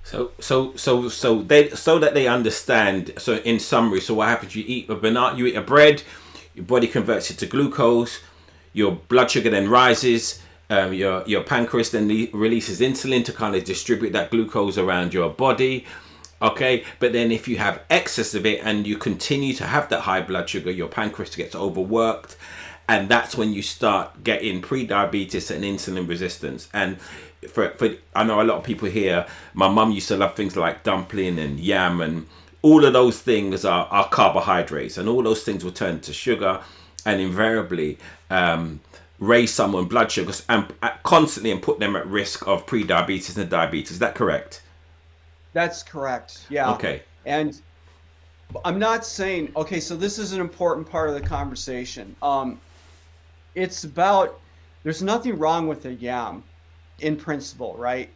So that they understand. So in summary, so what happens? You eat a banana, you eat a bread, your body converts it to glucose, your blood sugar then rises, your pancreas then releases insulin to kind of distribute that glucose around your body. Okay, but then if you have excess of it and you continue to have that high blood sugar, your pancreas gets overworked, and that's when you start getting pre-diabetes and insulin resistance. And for I know a lot of people here, my mum used to love things like dumpling and yam, and all of those things are carbohydrates, and all those things will turn to sugar and invariably raise someone's blood sugars and constantly and put them at risk of pre-diabetes and diabetes. Is that correct? That's correct. Yeah. Okay. And I'm not saying, okay, so this is an important part of the conversation. It's about, there's nothing wrong with a yam in principle, right?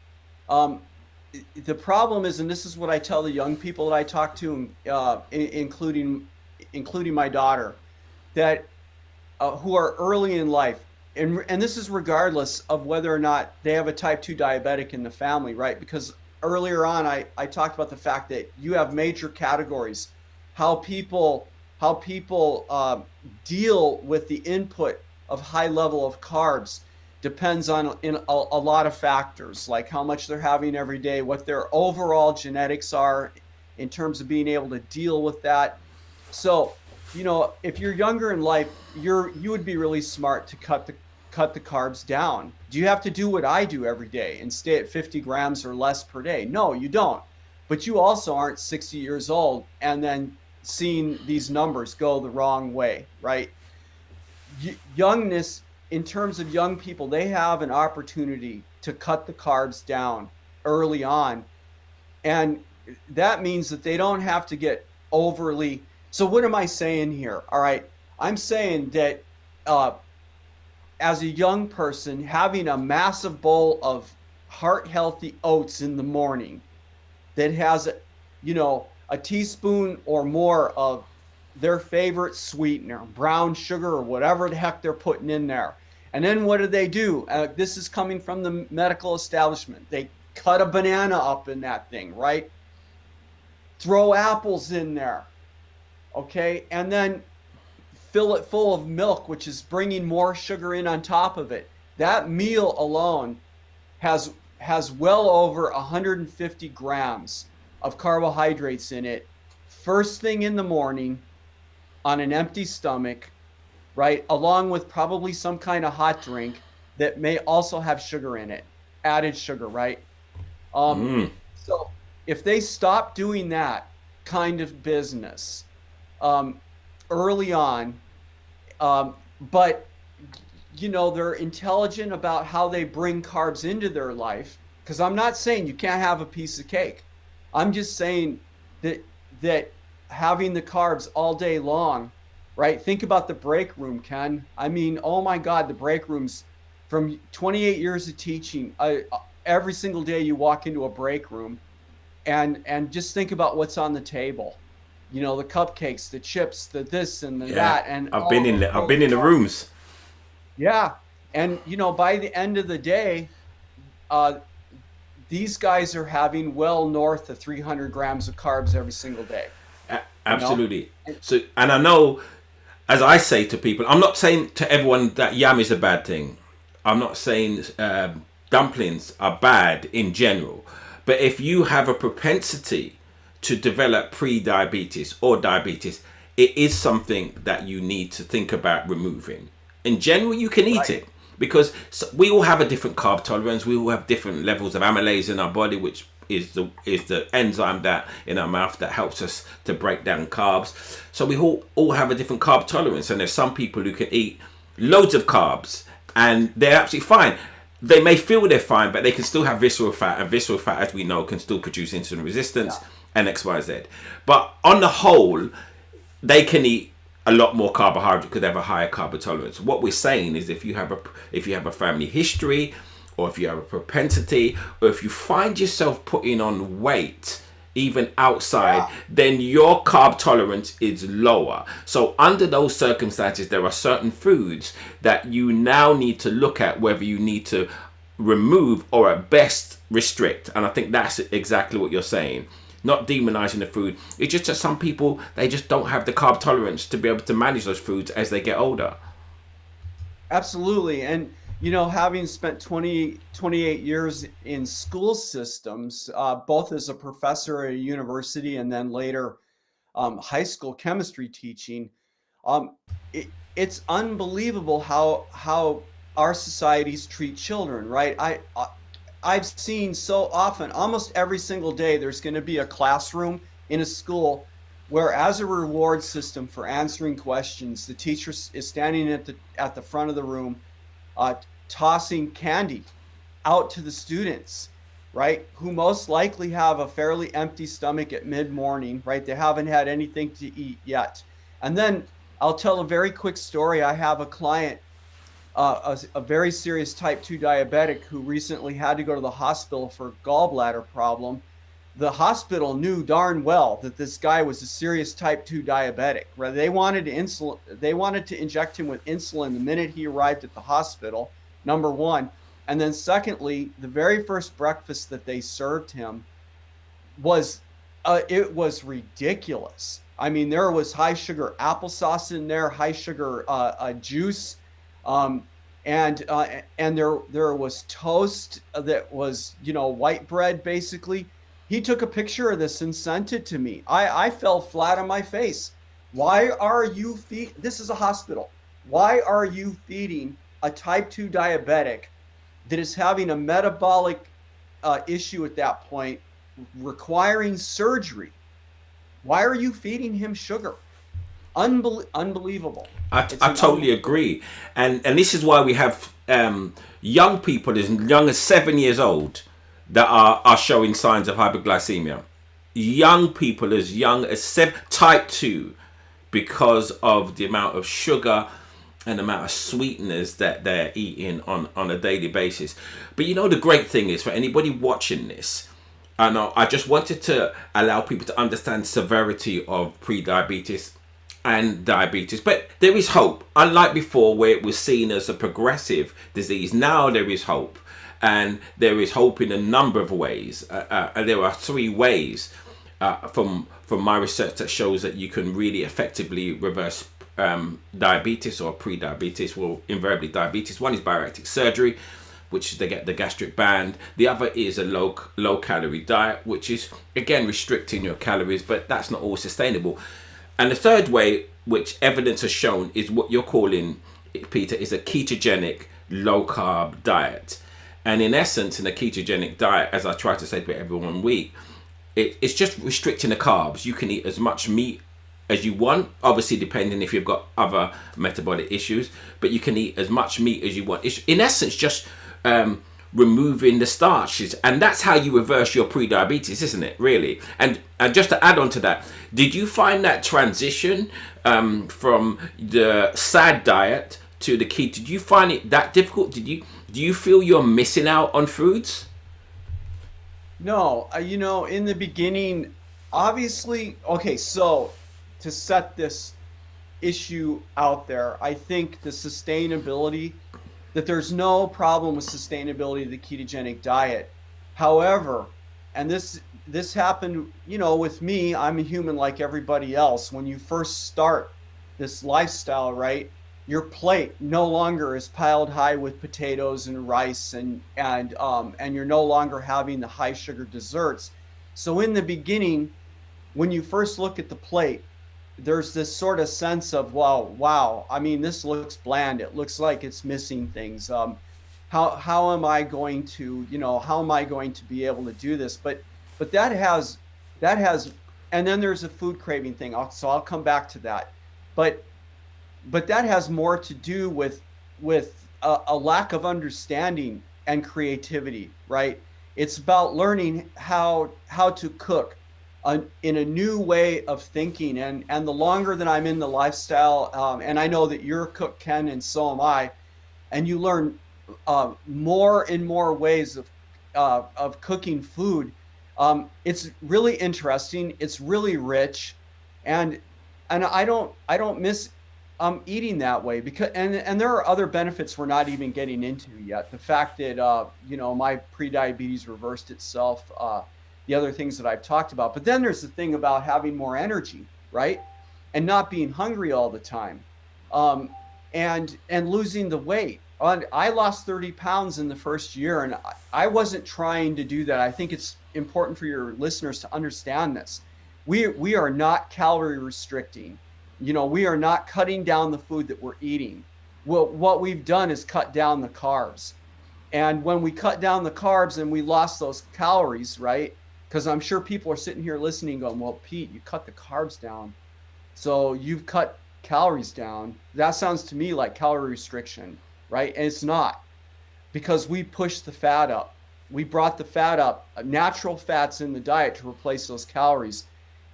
The problem is, and this is what I tell the young people that I talk to, including my daughter, that who are early in life, and this is regardless of whether or not they have a type 2 diabetic in the family, right? Because earlier on, I talked about the fact that you have major categories, how people deal with the input of high level of carbs depends on a lot of factors, like how much they're having every day, what their overall genetics are in terms of being able to deal with that. So, if you're younger in life, you would be really smart to cut the carbs down. Do you have to do what I do every day and stay at 50 grams or less per day? No, you don't. But you also aren't 60 years old and then seeing these numbers go the wrong way, right? Youngness, in terms of young people, they have an opportunity to cut the carbs down early on. And that means that they don't have to get overly. So what am I saying here? All right. I'm saying that as a young person, having a massive bowl of heart-healthy oats in the morning that has, a teaspoon or more of their favorite sweetener, brown sugar or whatever the heck they're putting in there. And then what do? This is coming from the medical establishment. They cut a banana up in that thing, right? Throw apples in there, okay? And then fill it full of milk, which is bringing more sugar in on top of it. That meal alone has well over 150 grams of carbohydrates in it, first thing in the morning on an empty stomach, right? Along with probably some kind of hot drink that may also have sugar in it, added sugar, right? So if they stop doing that kind of business early on, but they're intelligent about how they bring carbs into their life, because I'm not saying you can't have a piece of cake. I'm just saying that having the carbs all day long, right? Think about the break room, Ken. I mean, oh my God, the break rooms, from 28 years of teaching, every single day you walk into a break room and just think about what's on the table. The cupcakes, the chips, the this and the that. And I've been in the rooms. Yeah. And, by the end of the day, these guys are having well north of 300 grams of carbs every single day. Absolutely. So, and I know, as I say to people, I'm not saying to everyone that yam is a bad thing. I'm not saying dumplings are bad in general. But if you have a propensity to develop pre-diabetes or diabetes, it is something that you need to think about removing. In general, you can eat it, because we all have a different carb tolerance. We all have different levels of amylase in our body, which is the enzyme that in our mouth that helps us to break down carbs. So we all have a different carb tolerance, and there's some people who can eat loads of carbs and they're absolutely fine. they may feel they're fine, but they can still have visceral fat, and visceral fat, as we know, can still produce insulin resistance and XYZ. But on the whole, they can eat a lot more carbohydrate because they have a higher carb tolerance. What we're saying is, if you have a family history, or if you have a propensity, or if you find yourself putting on weight even outside, then your carb tolerance is lower. So under those circumstances, there are certain foods that you now need to look at whether you need to remove or at best restrict. And I think that's exactly what you're saying. Not demonizing the food. It's just that some people, they just don't have the carb tolerance to be able to manage those foods as they get older. Absolutely. And having spent 28 years in school systems, both as a professor at a university and then later high school chemistry teaching, it's unbelievable how our societies treat children, right? I've seen so often, almost every single day, there's going to be a classroom in a school where, as a reward system for answering questions, the teacher is standing at the front of the room, tossing candy out to the students, right? Who most likely have a fairly empty stomach at mid-morning, right? They haven't had anything to eat yet. And then I'll tell a very quick story. I have a client, a very serious type 2 diabetic who recently had to go to the hospital for a gallbladder problem. The hospital knew darn well that this guy was a serious type 2 diabetic. Right? They wanted to inject him with insulin the minute he arrived at the hospital, number one. And then secondly, the very first breakfast that they served him was ridiculous. I mean, there was high sugar applesauce in there, high sugar juice, and there was toast that was, white bread basically. He took a picture of this and sent it to me. I fell flat on my face. Why are you this is a hospital. Why are you feeding a type 2 diabetic that is having a metabolic issue at that point, requiring surgery? Why are you feeding him sugar? Unbelievable. I totally agree. And this is why we have young people as young as 7 years old that are showing signs of hypoglycemia. Young people as young as type 2, because of the amount of sugar and the amount of sweeteners that they're eating on a daily basis. But the great thing is, for anybody watching this, I just wanted to allow people to understand severity of pre-diabetes and diabetes. But there is hope. Unlike before, where it was seen as a progressive disease, now there is hope. And there is hope in a number of ways. There are 3 ways from my research that shows that you can really effectively reverse diabetes or pre-diabetes, well, invariably diabetes. One is bariatric surgery, which they get the gastric band. The other is a low calorie diet, which is again restricting your calories, but that's not always sustainable. And the third way, which evidence has shown, is what you're calling, Peter, is a ketogenic low carb diet. And in essence, in a ketogenic diet, as I try to say to everyone week, it's just restricting the carbs. You can eat as much meat as you want, obviously depending if you've got other metabolic issues, but you can eat as much meat as you want. It's in essence just removing the starches, and that's how you reverse your pre-diabetes, isn't it, really? And just to add on to that, did you find that transition from the SAD diet to the keto, did you find it that difficult? Do you feel you're missing out on foods? No, in the beginning, obviously, okay, so to set this issue out there, I think the sustainability, that there's no problem with sustainability of the ketogenic diet. However, and this happened, with me, I'm a human like everybody else. When you first start this lifestyle, right, your plate no longer is piled high with potatoes and rice, and you're no longer having the high sugar desserts. So in the beginning, when you first look at the plate, there's this sort of sense of, wow, I mean, this looks bland. It looks like it's missing things. How am I going to, how am I going to be able to do this? But that has, and then there's a food craving thing. So I'll come back to that. But that has more to do with a lack of understanding and creativity, right? It's about learning how to cook in a new way of thinking. And the longer that I'm in the lifestyle, and I know that you're a cook, Ken, and so am I, and you learn more and more ways of cooking food. It's really interesting. It's really rich, and I don't miss eating that way, because and there are other benefits we're not even getting into yet. The fact that my prediabetes reversed itself. The other things that I've talked about, but then there's the thing about having more energy, right, and not being hungry all the time, and losing the weight. I lost 30 pounds in the first year, and I wasn't trying to do that. I think it's important for your listeners to understand this. We are not calorie restricting. We are not cutting down the food that we're eating. Well, what we've done is cut down the carbs. And when we cut down the carbs and we lost those calories, right? Because I'm sure people are sitting here listening going, well, Pete, you cut the carbs down, so you've cut calories down. That sounds to me like calorie restriction, right? And it's not, because we pushed the fat up. We brought the fat up, natural fats in the diet to replace those calories.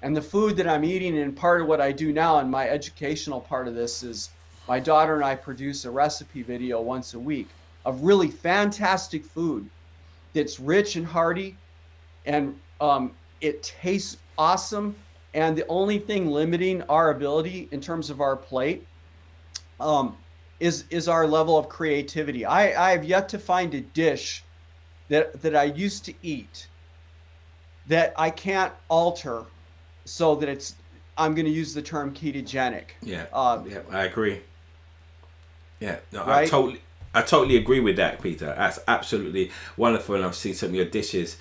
And the food that I'm eating, and part of what I do now, and my educational part of this, is my daughter and I produce a recipe video once a week of really fantastic food that's rich and hearty, and it tastes awesome. And the only thing limiting our ability in terms of our plate is our level of creativity. I have yet to find a dish that I used to eat that I can't alter so that I'm going to use the term ketogenic. Yeah, I agree. Yeah, no, right? I totally agree with that, Peter. That's absolutely wonderful, and I've seen some of your dishes,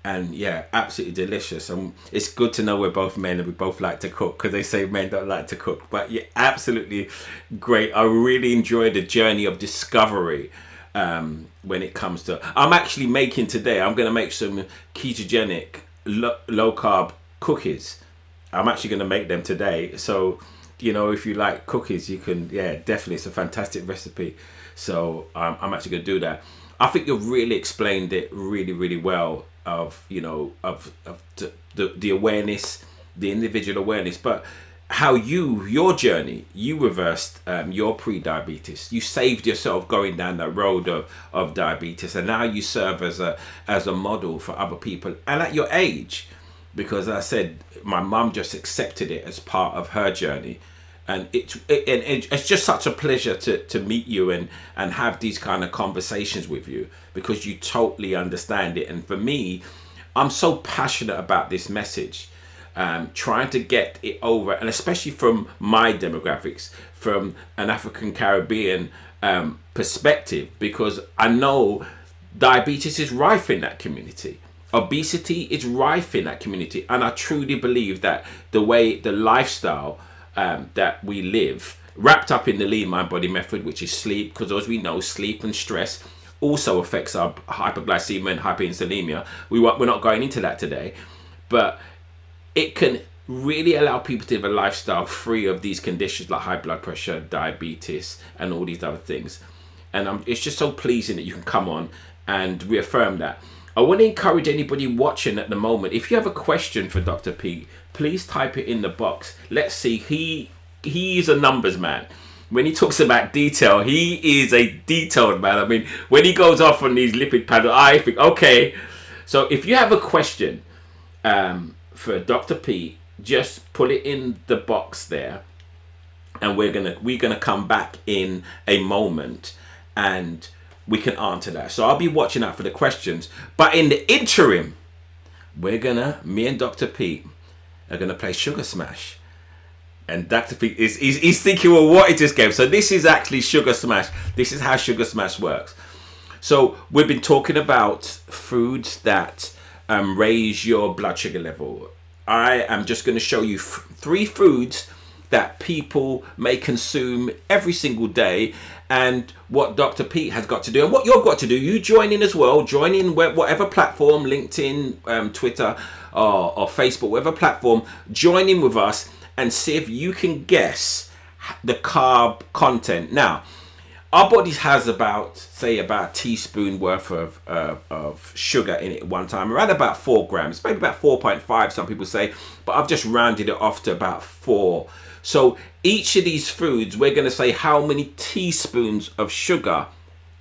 and yeah, absolutely delicious. And it's good to know we're both men and we both like to cook, because they say men don't like to cook. But yeah, absolutely great. I really enjoyed the journey of discovery when it comes to. I'm actually making today. I'm going to make some ketogenic low carb cookies. I'm actually going to make them today. So, if you like cookies, you can. Yeah, definitely, it's a fantastic recipe. So I'm actually going to do that. I think you've really explained it really, really well. Of the awareness, the individual awareness, but how your journey, you reversed your pre-diabetes. You saved yourself going down that road of diabetes, and now you serve as a model for other people, and at your age, because as I said, my mum just accepted it as part of her journey. And it's just such a pleasure to meet you and have these kind of conversations with you, because you totally understand it. And for me, I'm so passionate about this message, trying to get it over, and especially from my demographics, from an African Caribbean perspective, because I know diabetes is rife in that community. Obesity is rife in that community. And I truly believe that the lifestyle that we live, wrapped up in the lean mind body method, which is sleep, because as we know, sleep and stress also affects our hyperglycemia and hyperinsulinemia. We're not going into that today, but it can really allow people to live a lifestyle free of these conditions like high blood pressure, diabetes, and all these other things. And it's just so pleasing that you can come on and reaffirm that. I want to encourage anybody watching at the moment, if you have a question for Dr. Pete, please type it in the box. Let's see. He's a numbers man. When he talks about detail, he is a detailed man. I mean, when he goes off on these lipid panels, I think, okay. So if you have a question for Dr. Pete, just put it in the box there, and we're gonna come back in a moment and we can answer that. So I'll be watching out for the questions. But in the interim, me and Dr. Pete are gonna play Sugar Smash. And Dr. Pete he's thinking, well, what is this game? So this is actually Sugar Smash. This is how Sugar Smash works. So we've been talking about foods that raise your blood sugar level. I am just going to show you 3 foods that people may consume every single day, and what Dr. Pete has got to do and what you've got to do. You join in as well. Join in whatever platform, LinkedIn, Twitter, or Facebook, whatever platform. Join in with us and see if you can guess the carb content. Now, our body has about a teaspoon worth of sugar in it at one time, around about 4 grams, maybe about 4.5, some people say, but I've just rounded it off to about 4. So each of these foods, we're going to say how many teaspoons of sugar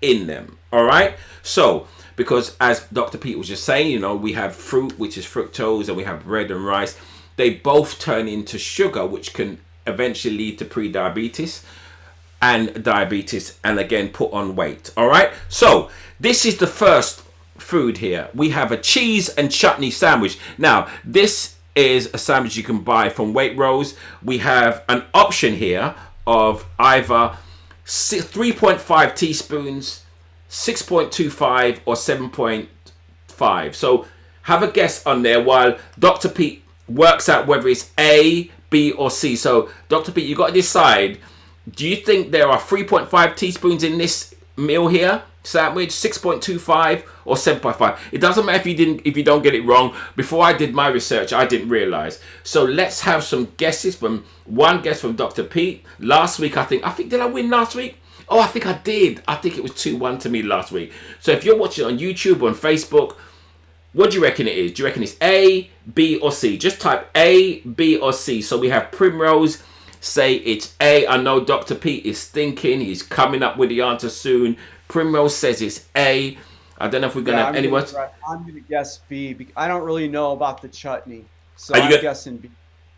in them. All right. So because as Dr. Peter was just saying, you know, we have fruit, which is fructose, and we have bread and rice. They both turn into sugar, which can eventually lead to prediabetes and diabetes, and again put on weight. All right. So this is the first food here. We have a cheese and chutney sandwich. Now this is a sandwich you can buy from Waitrose. We have an option here of either 3.5 teaspoons, 6.25 or 7.5. So have a guess on there while Dr. Pete works out whether it's A, B or C. So Dr. Pete, you got to decide, do you think there are 3.5 teaspoons in this meal here, sandwich, 6.25 or 7.5? It doesn't matter if you don't get it wrong. Before I did my research, I didn't realize. So let's have some guesses. One guess from Dr. Pete. Last week, I think did I win last week? Oh, I think I did. I think it was 2-1 to me last week. So if you're watching on YouTube or on Facebook, what do you reckon it is? Do you reckon it's A, B or C? Just type A, B or C. So we have Primrose say it's A. I know Dr. Pete is thinking. He's coming up with the answer soon. Primrose says it's A. I don't know if we're going to have anyone. I'm going to guess B. I don't really know about the chutney. So I'm guessing B.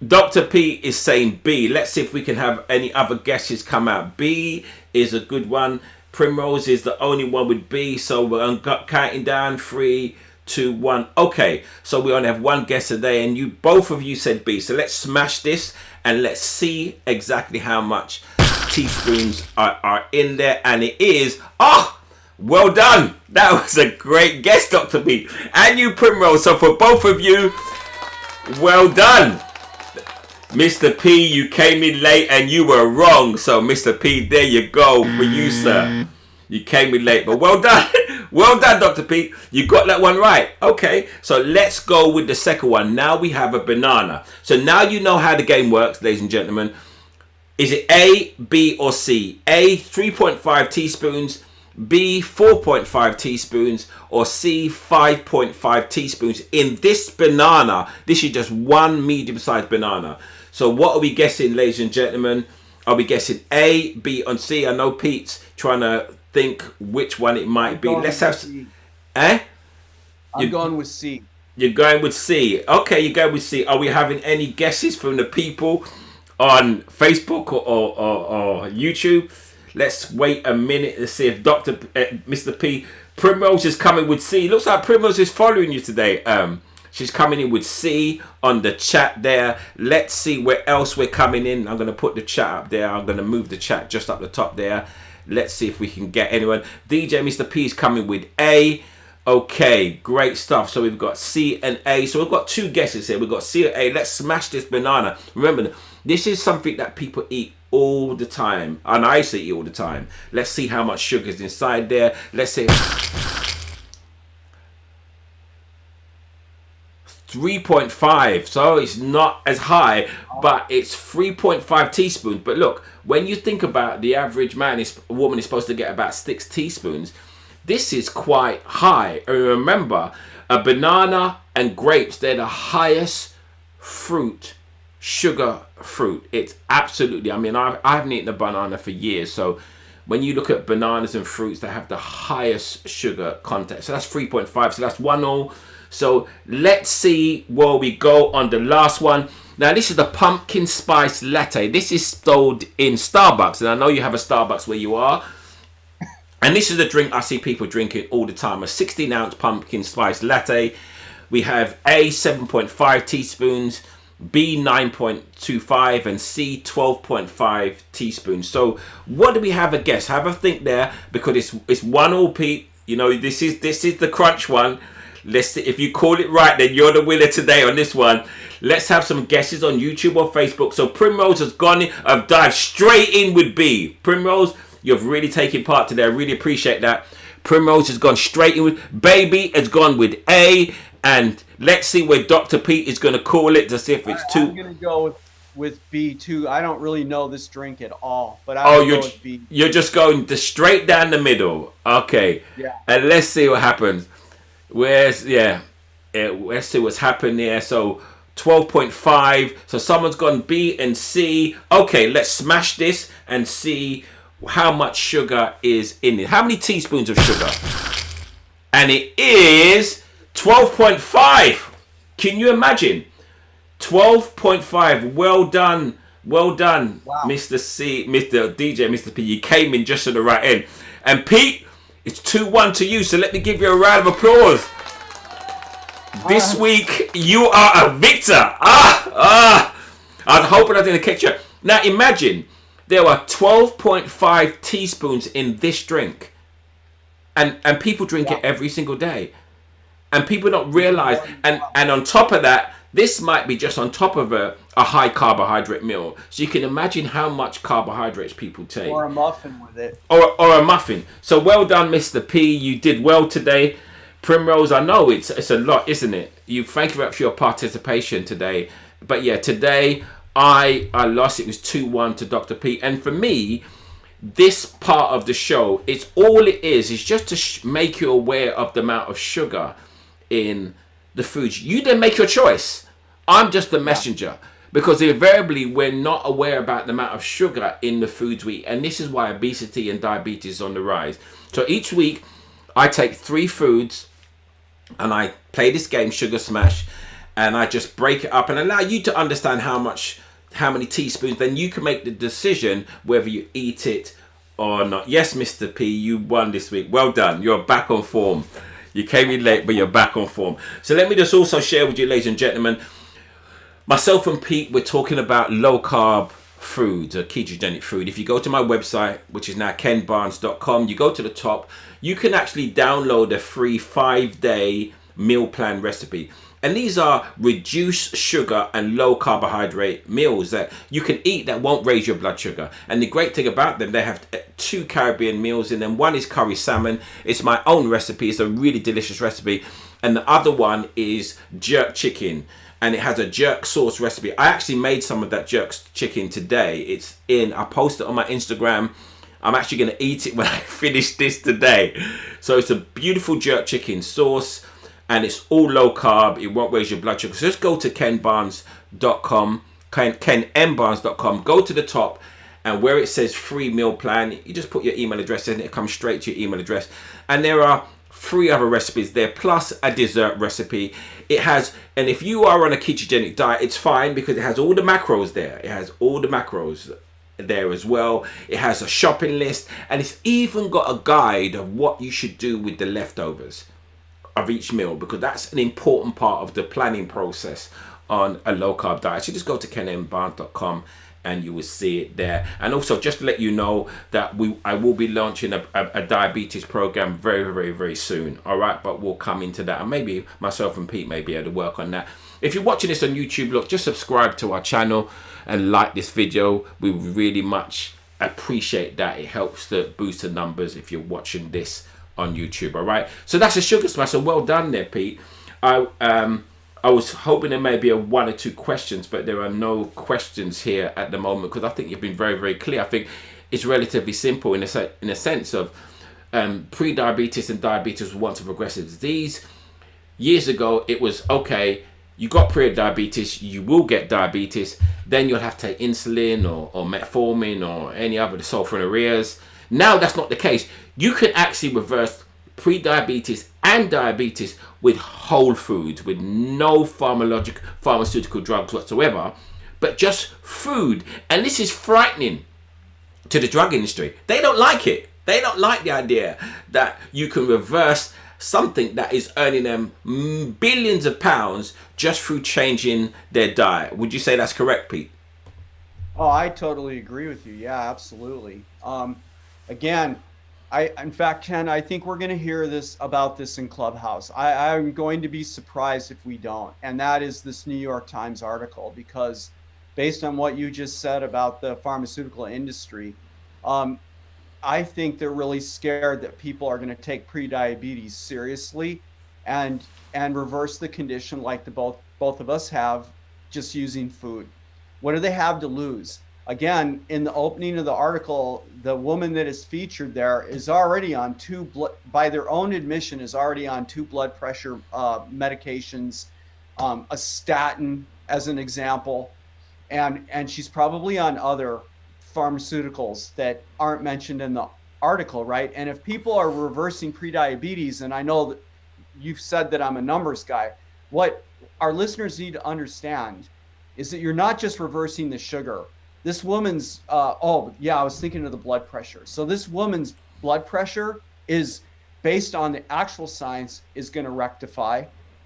Dr. P is saying B. Let's see if we can have any other guesses come out. B is a good one. Primrose is the only one with B. So we're counting down 3, 2, 1. Okay, so we only have one guess today, and both of you said B. So let's smash this and let's see exactly how much teaspoons are in there. And it is, well done. That was a great guess, Dr. P. And you, Primrose. So for both of you, well done. Mr. P, you came in late and you were wrong. So Mr. P, there you go for you, sir. You came in late, but well done. Well done, Dr. P. You got that one right. Okay, so let's go with the second one. Now we have a banana. So now you know how the game works, ladies and gentlemen. Is it A, B or C? A, 3.5 teaspoons. B, 4.5 teaspoons. Or C, 5.5 teaspoons. In this banana, this is just one medium-sized banana. So what are we guessing, ladies and gentlemen? Are we guessing A, B, and C? I know Pete's trying to think which one it might be. Let's have C. I'm going with C. You're going with C. Okay, you're going with C. Are we having any guesses from the people on Facebook or YouTube? Let's wait a minute to see if Mr. P, Primrose is coming with C. Looks like Primrose is following you today. She's coming in with C on the chat there. Let's see where else we're coming in. I'm going to put the chat up there. I'm going to move the chat just up the top there. Let's see if we can get anyone. DJ Mr. P is coming with A. Okay, great stuff. So we've got C and A. So we've got two guesses here. We've got C and A. Let's smash this banana. Remember, this is something that people eat all the time. And I used to eat all the time. Let's see how much sugar is inside there. Let's say 3.5. So it's not as high, but it's 3.5 teaspoons. But look, when you think about the average woman is supposed to get about 6 teaspoons. This is quite high. And remember, a banana and grapes, they're the highest sugar fruit. It's absolutely, I mean, I haven't eaten a banana for years. So when you look at bananas and fruits, they have the highest sugar content. So that's 3.5. So that's 1-0. So let's see where we go on the last one. Now, this is the pumpkin spice latte. This is sold in Starbucks. And I know you have a Starbucks where you are. And this is the drink I see people drinking all the time. A 16-ounce pumpkin spice latte. We have A, 7.5 teaspoons. B, 9.25. And C, 12.5 teaspoons. So what do we have a guess? Have a think there. Because it's 1-1, Pete. You know, this is the crunch one. Let's see, if you call it right, then you're the winner today on this one. Let's have some guesses on YouTube or Facebook. So Primrose has gone in, I've dived straight in with B. Primrose, you've really taken part today. I really appreciate that. Primrose has gone straight in with Baby has gone with A. And let's see where Dr. Pete is going to call it to see if it's 2. I'm going to go with with B too. I don't really know this drink at all, but I Oh, would go with B. you're just going straight down the middle. Okay, Yeah. and let's see what happens. Let's see what's happened there. So 12.5. So someone's gone B and C. Okay, let's smash this and see how much sugar is in it. How many teaspoons of sugar? And it is 12.5. Can you imagine? 12.5. Well done. Well done, Wow. Mr. C, Mr. DJ, Mr. P. You came in just at the right end. And Pete, it's 2-1 to you. So let me give you a round of applause. This week, you are a victor. I was hoping I didn't catch you. Now imagine, there are 12.5 teaspoons in this drink. And people drink it every single day. And people don't realize, and on top of that, this might be just on top of a high carbohydrate meal. So you can imagine how much carbohydrates people take. Or a muffin with it. Or a muffin. So well done, Mr. P. You did well today. Primrose, I know it's a lot, isn't it? Thank you very much for your participation today. But yeah, today I lost. It was 2-1 to Dr. P. And for me, this part of the show, it's all it is just to make you aware of the amount of sugar in the foods. You then make your choice. I'm just the messenger, because invariably we're not aware about the amount of sugar in the foods we eat, and this is why obesity and diabetes is on the rise. So each week I take 3 foods and I play this game, Sugar Smash, and I just break it up and allow you to understand how many teaspoons. Then you can make the decision whether you eat it or not. Yes, Mr. P, you won this week. Well done. You're back on form. You came in late, but you're back on form. So let me just also share with you, ladies and gentlemen, myself and Pete, we're talking about low-carb foods, a ketogenic food. If you go to my website, which is now kenbarnes.com, you go to the top, you can actually download a free 5-day meal plan recipe. And these are reduced sugar and low carbohydrate meals that you can eat that won't raise your blood sugar. And the great thing about them, they have 2 Caribbean meals in them. One is curry salmon. It's my own recipe. It's a really delicious recipe. And the other one is jerk chicken. And it has a jerk sauce recipe. I actually made some of that jerk chicken today. I posted it on my Instagram. I'm actually going to eat it when I finish this today. So it's a beautiful jerk chicken sauce. And it's all low carb. It won't raise your blood sugar. So just go to kenbarnes.com, kenmbarnes.com. Go to the top, and where it says free meal plan, you just put your email address in. It comes straight to your email address. And there are 3 other recipes there, plus a dessert recipe. It has, and if you are on a ketogenic diet, it's fine because it has all the macros there. It has all the macros there as well. It has a shopping list, and it's even got a guide of what you should do with the leftovers of each meal, because that's an important part of the planning process on a low carb diet. So just go to kenmbarnes.com and you will see it there. And also just to let you know that I will be launching a diabetes program very, very, very soon. All right, but we'll come into that, and maybe myself and Pete may be able to work on that. If you're watching this on YouTube, look, just subscribe to our channel and like this video. We really much appreciate that. It helps to boost the numbers if you're watching this on YouTube. All right, so that's a sugar smash. So well done there, Pete. I was hoping there may be 1 or 2 questions, but there are no questions here at the moment, because I think you've been very, very clear. I think it's relatively simple in a sense of pre-diabetes and diabetes was once a progressive disease. Years ago, it was okay. You got pre-diabetes, you will get diabetes. Then you'll have to take insulin or metformin or any other sulfonylureas. Now that's not the case. You can actually reverse pre-diabetes and diabetes with whole foods, with no pharmaceutical drugs whatsoever, but just food. And this is frightening to the drug industry. They don't like it. They don't like the idea that you can reverse something that is earning them billions of pounds just through changing their diet. Would you say that's correct, Pete? Oh, I totally agree with you. Yeah, absolutely. Again, in fact, Ken, I think we're going to hear about this in Clubhouse. I'm going to be surprised if we don't. And that is this New York Times article, because based on what you just said about the pharmaceutical industry, I think they're really scared that people are going to take prediabetes seriously and reverse the condition like both of us have, just using food. What do they have to lose? Again, in the opening of the article, the woman that is featured there is already on by their own admission, is already on 2 blood pressure medications, a statin as an example, and she's probably on other pharmaceuticals that aren't mentioned in the article, right? And if people are reversing prediabetes, and I know that you've said that I'm a numbers guy, what our listeners need to understand is that you're not just reversing the sugar. This woman's, oh yeah, I was thinking of the blood pressure. So this woman's blood pressure is based on the actual science is going to rectify,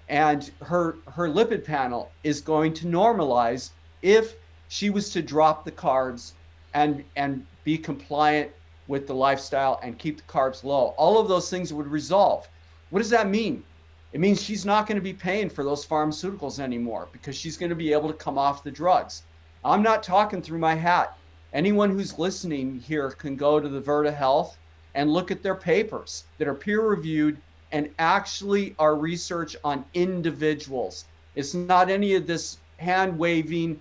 and her lipid panel is going to normalize if she was to drop the carbs and be compliant with the lifestyle and keep the carbs low. All of those things would resolve. What does that mean? It means she's not going to be paying for those pharmaceuticals anymore because she's going to be able to come off the drugs. I'm not talking through my hat. Anyone who's listening here can go to the Virta Health and look at their papers that are peer reviewed and actually are research on individuals. It's not any of this hand waving,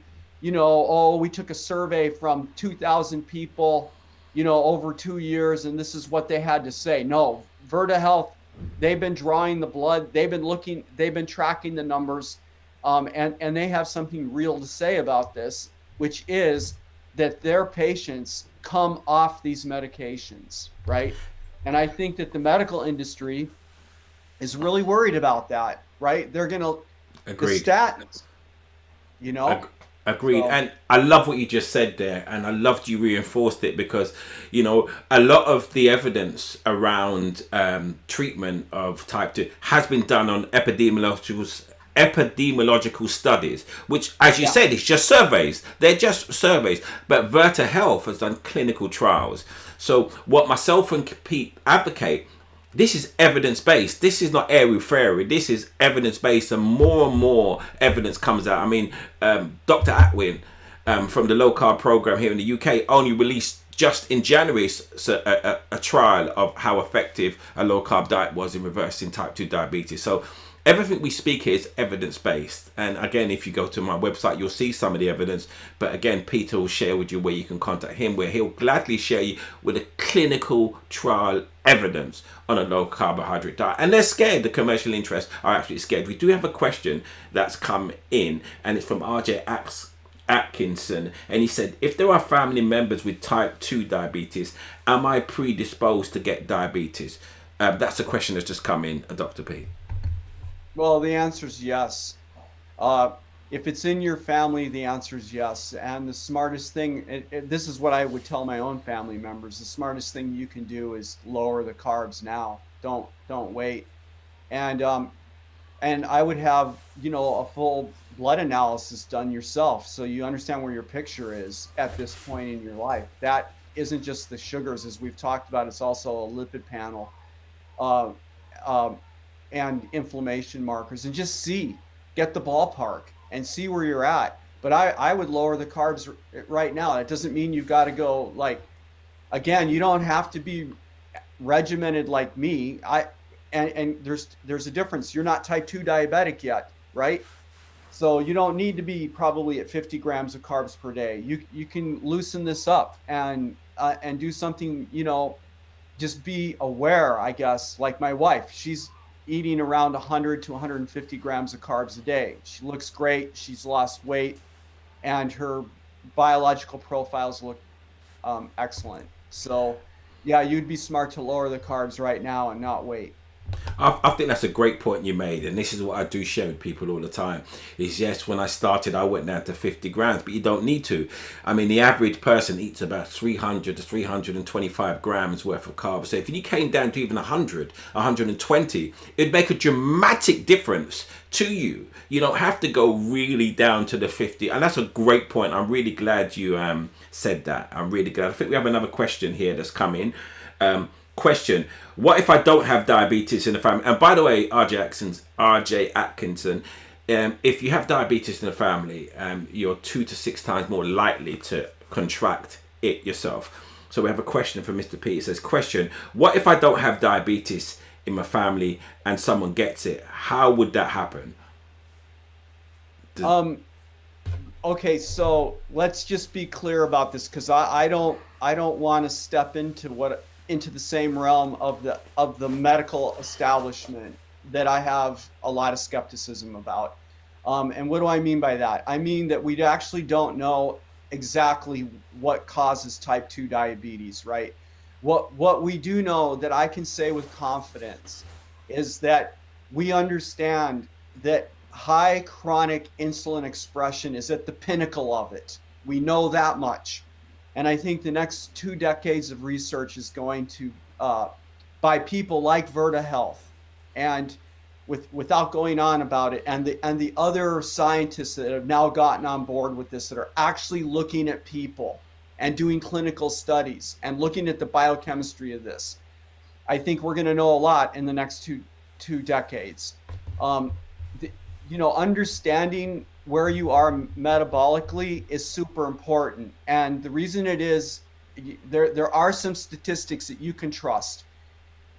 oh, we took a survey from 2,000 people, over 2 years, and this is what they had to say. No, Virta Health, they've been drawing the blood, they've been tracking the numbers, and they have something real to say about this, which is that their patients come off these medications, right? And I think that the medical industry is really worried about that, right? They're going to, the statins, Agreed. So, and I love what you just said there, and I loved you reinforced it because, a lot of the evidence around treatment of type 2 has been done on epidemiological studies, which, as you said, is just surveys. They're just surveys. But Virta Health has done clinical trials. So what myself and Pete advocate, this is evidence-based. This is not airy-fairy. This is evidence-based, and more evidence comes out. I mean, Dr. Atwin from the Low Carb program here in the UK only released just in January a trial of how effective a low-carb diet was in reversing type 2 diabetes. So everything we speak here is evidence-based. And again, if you go to my website, you'll see some of the evidence. But again, Peter will share with you where you can contact him, where he'll gladly share you with a clinical trial evidence on a low carbohydrate diet. And they're scared. The commercial interests are absolutely scared. We do have a question that's come in, and it's from RJ Atkinson, and he said, if there are family members with type 2 diabetes, am I predisposed to get diabetes? That's a question that's just come in, Dr. P. Well, the answer is yes. If it's in your family, the answer is yes. And the smartest thing, this is what I would tell my own family members, the smartest thing you can do is lower the carbs now. Don't wait. And I would have, a full blood analysis done yourself, so you understand where your picture is at this point in your life. That isn't just the sugars, as we've talked about, it's also a lipid panel. And inflammation markers, and just get the ballpark and see where you're at. But I would lower the carbs right now. That doesn't mean you've got to go again, you don't have to be regimented like me. And there's a difference. You're not type 2 diabetic yet, right? So you don't need to be probably at 50 grams of carbs per day. You can loosen this up and do something, just be aware, I guess. Like my wife, she's eating around 100 to 150 grams of carbs a day. She looks great. She's lost weight, and her biological profiles look excellent. So yeah, you'd be smart to lower the carbs right now and not wait. I think that's a great point you made, and this is what I do share with people all the time. Is yes, when I started, I went down to 50 grams, but you don't need to. I mean, the average person eats about 300 to 325 grams worth of carbs. So if you came down to even 100, 120, it'd make a dramatic difference to you. You don't have to go really down to the 50, and that's a great point. I'm really glad you said that. I'm really glad. I think we have another question here that's come in. Question: what if I don't have diabetes in the family? And by the way, RJ Atkinson, if you have diabetes in the family, you're 2 to 6 times more likely to contract it yourself. So we have a question from Mr. P. It says, question: what if I don't have diabetes in my family and someone gets it? How would that happen? Okay, so let's just be clear about this, because I don't want to step into the same realm of the medical establishment that I have a lot of skepticism about. And what do I mean by that? I mean that we actually don't know exactly what causes type 2 diabetes, right? What we do know that I can say with confidence is that we understand that high chronic insulin expression is at the pinnacle of it. We know that much. And I think the next 2 decades of research is going to, by people like Verta Health, and without going on about it, and the other scientists that have now gotten on board with this, that are actually looking at people and doing clinical studies and looking at the biochemistry of this. I think we're going to know a lot in the next two decades. Understanding where you are metabolically is super important. And the reason it is, there are some statistics that you can trust.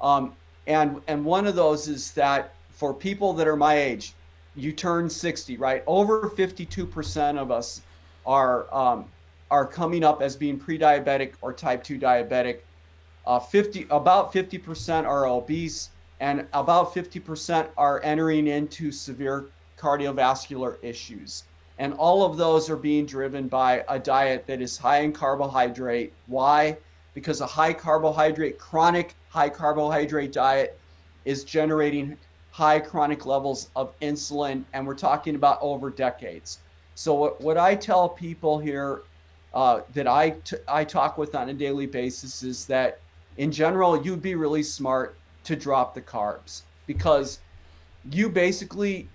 And one of those is that for people that are my age, you turn 60, right? Over 52% of us are coming up as being pre-diabetic or type 2 diabetic. About 50% are obese, and about 50% are entering into severe cardiovascular issues. And all of those are being driven by a diet that is high in carbohydrate. Why? Because a chronic high carbohydrate diet is generating high chronic levels of insulin, and we're talking about over decades. So what I tell people here, that I talk with on a daily basis, is that in general, you'd be really smart to drop the carbs, because you basically,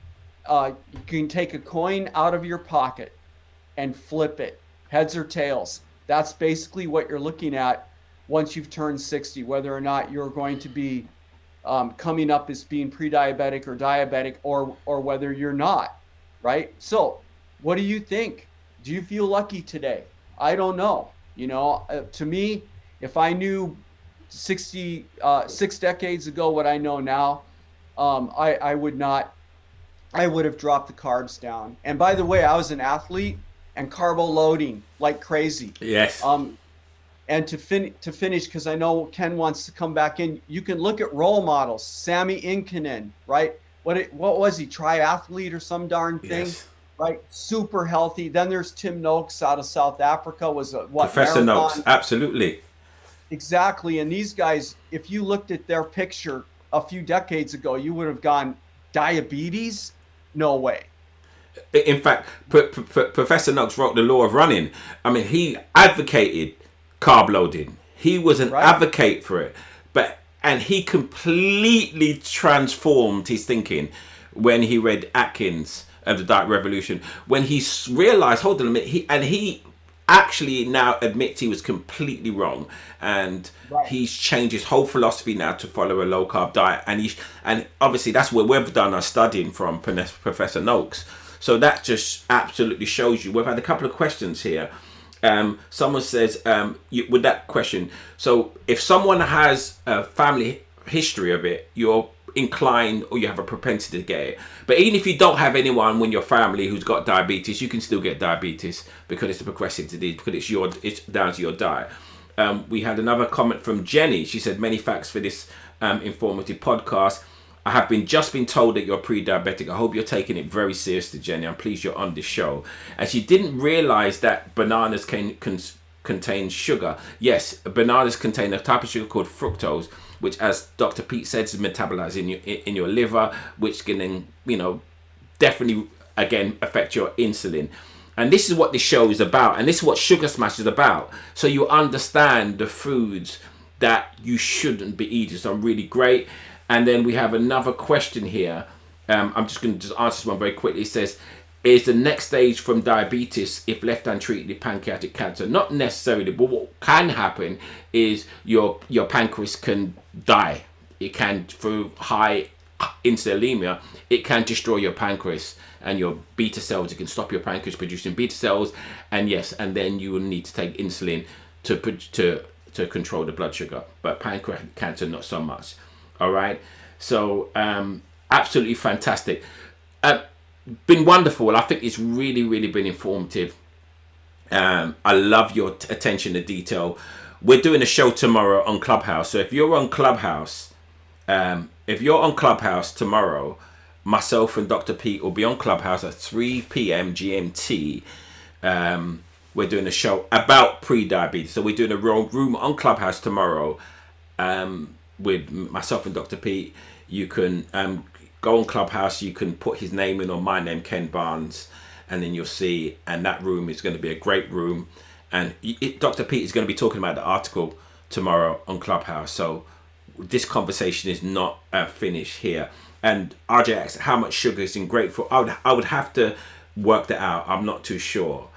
you can take a coin out of your pocket and flip it, heads or tails. That's basically what you're looking at once you've turned 60, whether or not you're going to be coming up as being pre-diabetic or diabetic, or whether you're not, right? So what do you think? Do you feel lucky today? I don't know. To me, if I knew 6 decades ago what I know now, I would not. I would have dropped the carbs down. And by the way, I was an athlete and carbo loading like crazy. Yes. And to finish, because I know Ken wants to come back in, you can look at role models. Sami Inkinen, right? What was he? Triathlete or some darn thing, yes. Right? Super healthy. Then there's Tim Noakes out of South Africa. Professor Noakes, absolutely. Exactly. And these guys, if you looked at their picture a few decades ago, you would have gone, diabetes? No way. In fact, Professor Noakes wrote The Law of Running. I mean, he advocated carb loading. He was an advocate for it. And he completely transformed his thinking when he read Atkins and the Diet Revolution. When he realized, hold on a minute, he actually now admits he was completely wrong, and he's changed his whole philosophy now to follow a low carb diet. And obviously that's where we've done our studying from Professor Noakes. So that just absolutely shows you. We've had a couple of questions here. Someone says, with that question, so if someone has a family history of it, you're inclined, or you have a propensity to get it. But even if you don't have anyone in your family who's got diabetes, you can still get diabetes, because it's a progressive disease, because it's down to your diet. We had another comment from Jenny. She said, many thanks for this informative podcast. I have just been told that you're pre-diabetic. I hope you're taking it very seriously, Jenny. I'm pleased you're on this show. And she didn't realize that bananas contain sugar. Yes, bananas contain a type of sugar called fructose, which, as Dr. Pete said, is metabolized in your liver, which can then, definitely, again, affect your insulin. And this is what this show is about. And this is what Sugar Smash is about. So you understand the foods that you shouldn't be eating. So really great. And then we have another question here. I'm just going to answer this one very quickly. It says, is the next stage from diabetes, if left untreated, pancreatic cancer? Not necessarily, but what can happen is your pancreas can die. It can, through high insulinemia, it can destroy your pancreas and your beta cells. It can stop your pancreas producing beta cells, and yes, and then you will need to take insulin to control the blood sugar. But pancreatic cancer, not so much. All right, so absolutely fantastic. been wonderful. I think it's really been informative. I love your attention to detail. We're doing a show tomorrow on Clubhouse. So if you're on Clubhouse, tomorrow, myself and Dr. Pete will be on Clubhouse at 3 p.m. GMT. We're doing a show about pre-diabetes. So we're doing a room on Clubhouse tomorrow with myself and Dr. Pete. You can go on Clubhouse. You can put his name in or my name, Ken Barnes, and then you'll see. And that room is going to be a great room. And Dr. Pete is going to be talking about the article tomorrow on Clubhouse. So this conversation is not finished here. And RJ asked how much sugar is in grapefruit. I would have to work that out. I'm not too sure.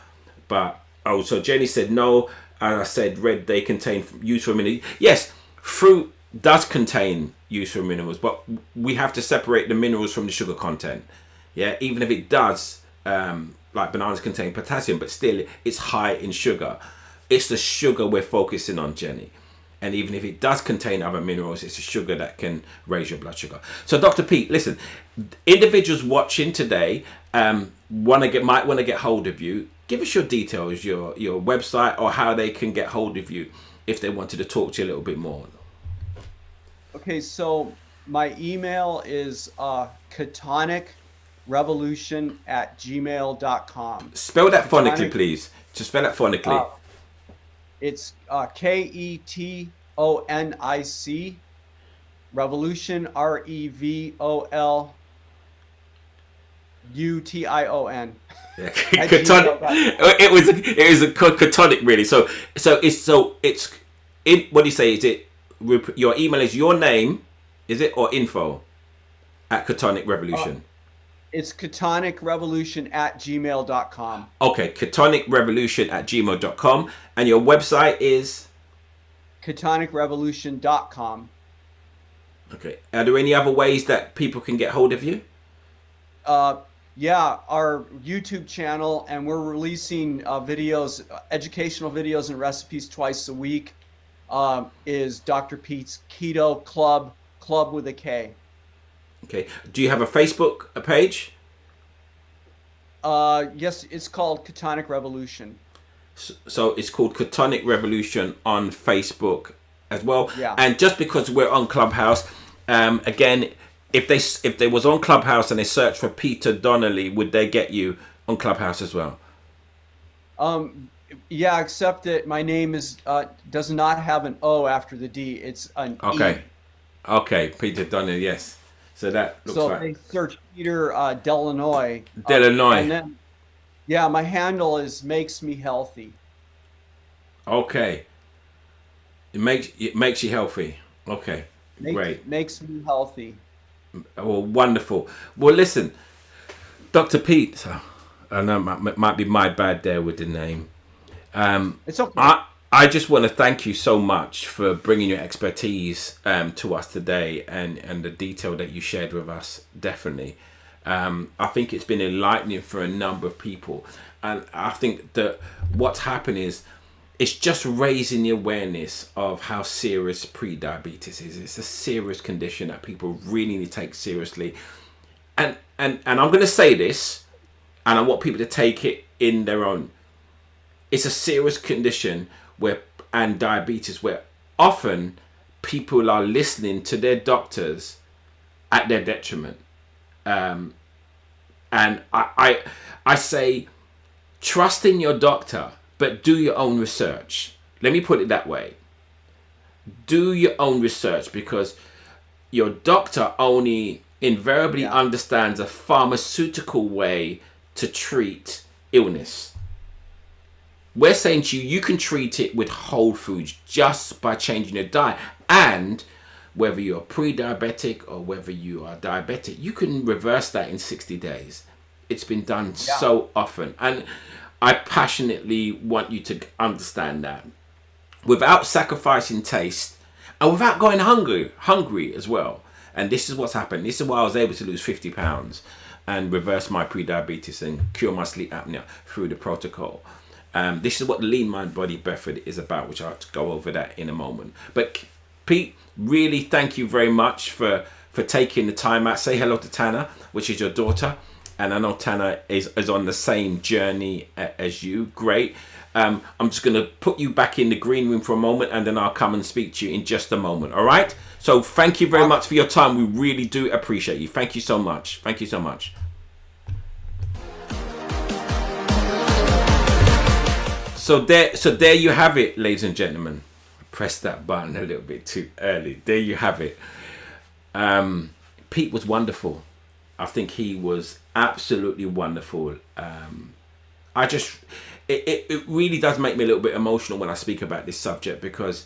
But so Jenny said no. I said red, they contain useful minerals. Yes, fruit does contain useful minerals, but we have to separate the minerals from the sugar content. Yeah, even if it does, like bananas contain potassium, but still it's high in sugar. It's the sugar we're focusing on, Jenny. And even if it does contain other minerals, it's a sugar that can raise your blood sugar. So Dr. Pete, listen, individuals watching today might want to get hold of you. Give us your details, your website, or how they can get hold of you if they wanted to talk to you a little bit more. Okay, so my email is ketonicrevolution@gmail.com. Spell that phonetically, please. Just spell that phonetically. It's KETONIC revolution, REVOLUTION. Yeah. Ketonic. It was a ketonic, really. So it's in. What do you say? Is it your email is your name? Is it or info at Ketonic Revolution? It's ketonicrevolution@gmail.com. Okay, ketonicrevolution@gmail.com, and your website is ketonicrevolution.com. Okay. Are there any other ways that people can get hold of you? Yeah, our YouTube channel, and we're releasing videos, educational videos and recipes twice a week, is Dr. Pete's Keto Club with a K. Okay. Do you have a Facebook page? Yes, it's called Ketonic Revolution. So it's called Ketonic Revolution on Facebook as well. Yeah. And just because we're on Clubhouse, again, if they was on Clubhouse and they searched for Peter Donnelly, would they get you on Clubhouse as well? Yeah, except that my name does not have an O after the D. It's an Okay. E. Okay, Peter Donnelly, yes. So that looks So like they search Peter Delannoy. Delannoy. And then, yeah, my handle is Makes Me Healthy. Okay. It makes you healthy. Okay. Great. Makes me healthy. Well, wonderful. Well, listen, Dr. Pete. I know it might be my bad there with the name. It's okay. I just want to thank you so much for bringing your expertise to us today and the detail that you shared with us. Definitely. I think it's been enlightening for a number of people. And I think that what's happened is it's just raising the awareness of how serious pre-diabetes is. It's a serious condition that people really need to take seriously. And I'm going to say this, and I want people to take it in their own. It's a serious condition and diabetes where often people are listening to their doctors at their detriment. And I say, trust in your doctor, but do your own research. Let me put it that way. Do your own research, because your doctor only invariably understands a pharmaceutical way to treat illness. We're saying to you, you can treat it with whole foods just by changing your diet. And whether you're pre-diabetic or whether you are diabetic, you can reverse that in 60 days. It's been done so often. And I passionately want you to understand that without sacrificing taste and without going hungry as well. And this is what's happened. This is why I was able to lose 50 pounds and reverse my pre-diabetes and cure my sleep apnea through the protocol. This is what the Lean Mind Body Method is about, which I'll have to go over that in a moment. But Pete, really thank you very much for taking the time out. Say hello to Tana, which is your daughter. and I know Tana is on the same journey as you. Great. I'm just going to put you back in the green room for a moment, and then I'll come and speak to you in just a moment. All right? So thank you very much for your time. We really do appreciate you. Thank you so much. Thank you so much. So there you have it, ladies and gentlemen. I pressed that button a little bit too early. There you have it. Pete was wonderful. I think he was absolutely wonderful. It really does make me a little bit emotional when I speak about this subject, because,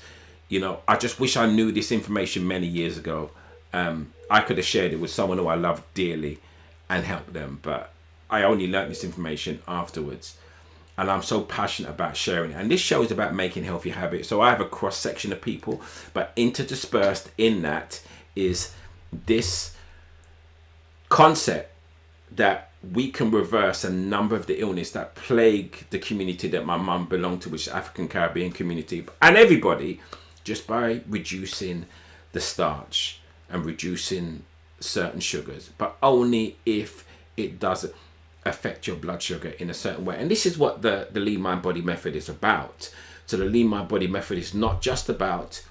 you know, I just wish I knew this information many years ago. I could have shared it with someone who I love dearly and helped them, but I only learned this information afterwards. And I'm so passionate about sharing it. And this show is about making healthy habits. So I have a cross section of people, but interdispersed in that is this concept that we can reverse a number of the illness that plague the community that my mum belonged to, which is African Caribbean community, and everybody, just by reducing the starch and reducing certain sugars, but only if it doesn't affect your blood sugar in a certain way. And this is what the Lean Mind Body method is about. So the Lean Mind Body method is not just about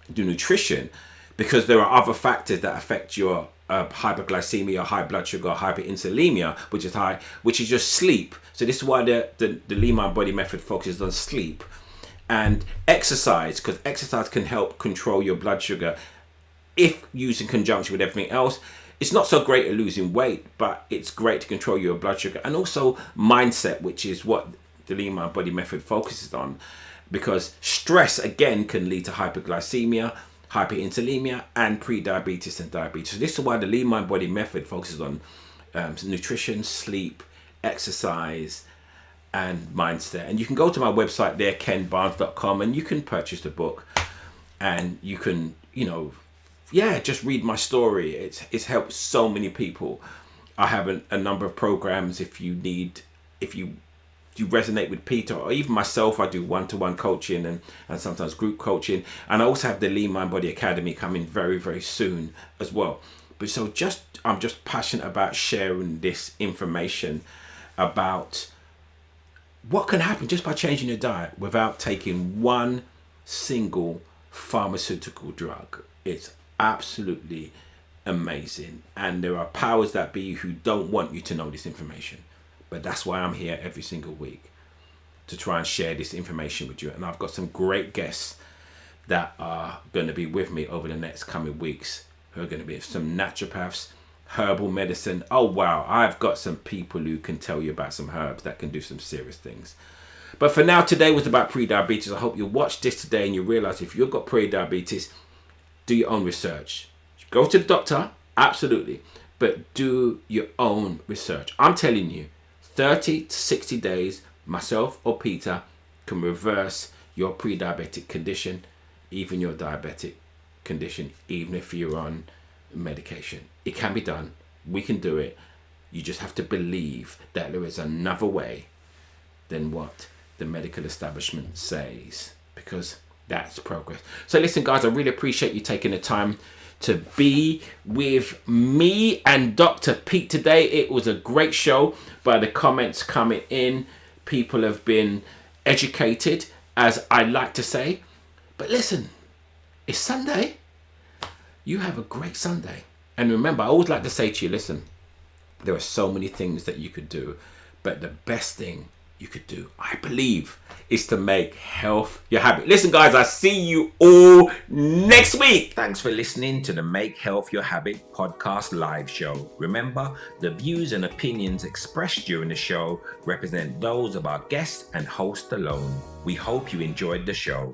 the nutrition, because there are other factors that affect your hyperglycemia, high blood sugar, hyperinsulinemia, which is your sleep. So this is why the Lean Mind Body method focuses on sleep and exercise, because exercise can help control your blood sugar if used in conjunction with everything else. It's not so great at losing weight, but it's great to control your blood sugar. And also mindset, which is what the Lean Mind Body method focuses on, because stress again can lead to hyperglycemia, hyperinsulinemia, and prediabetes and diabetes. So this is why the Lean Mind Body method focuses on nutrition, sleep, exercise, and mindset. And you can go to my website there, kenbarnes.com, and you can purchase the book, and you can, just read my story. It's helped so many people. I have a number of programs if you resonate with Peter or even myself. I do one-to-one coaching and sometimes group coaching. And I also have the Lean Mind Body Academy coming very, very soon as well. But I'm just passionate about sharing this information about what can happen just by changing your diet without taking one single pharmaceutical drug. It's absolutely amazing, and there are powers that be who don't want you to know this information, but that's why I'm here every single week, to try and share this information with you. And I've got some great guests that are going to be with me over the next coming weeks, who are going to be some naturopaths, herbal medicine. Oh wow, I've got some people who can tell you about some herbs that can do some serious things. But for now, today was about prediabetes. I hope you watched this today and you realize if you've got prediabetes, do your own research. Go to the doctor, absolutely, but do your own research. I'm telling you, 30 to 60 days, myself or Peter can reverse your pre-diabetic condition, even your diabetic condition, even if you're on medication. It can be done. We can do it. You just have to believe that there is another way than what the medical establishment says, because that's progress. So listen, guys, I really appreciate you taking the time to be with me and Dr. Pete today. It was a great show. By the comments coming in, people have been educated, as I like to say. But listen, it's Sunday. You have a great Sunday. And remember, I always like to say to you, listen, there are so many things that you could do, but the best thing you could do, I believe, is to make health your habit. Listen, guys, I see you all next week. Thanks for listening to the Make Health Your Habit podcast live show. Remember, the views and opinions expressed during the show represent those of our guests and host alone. We hope you enjoyed the show.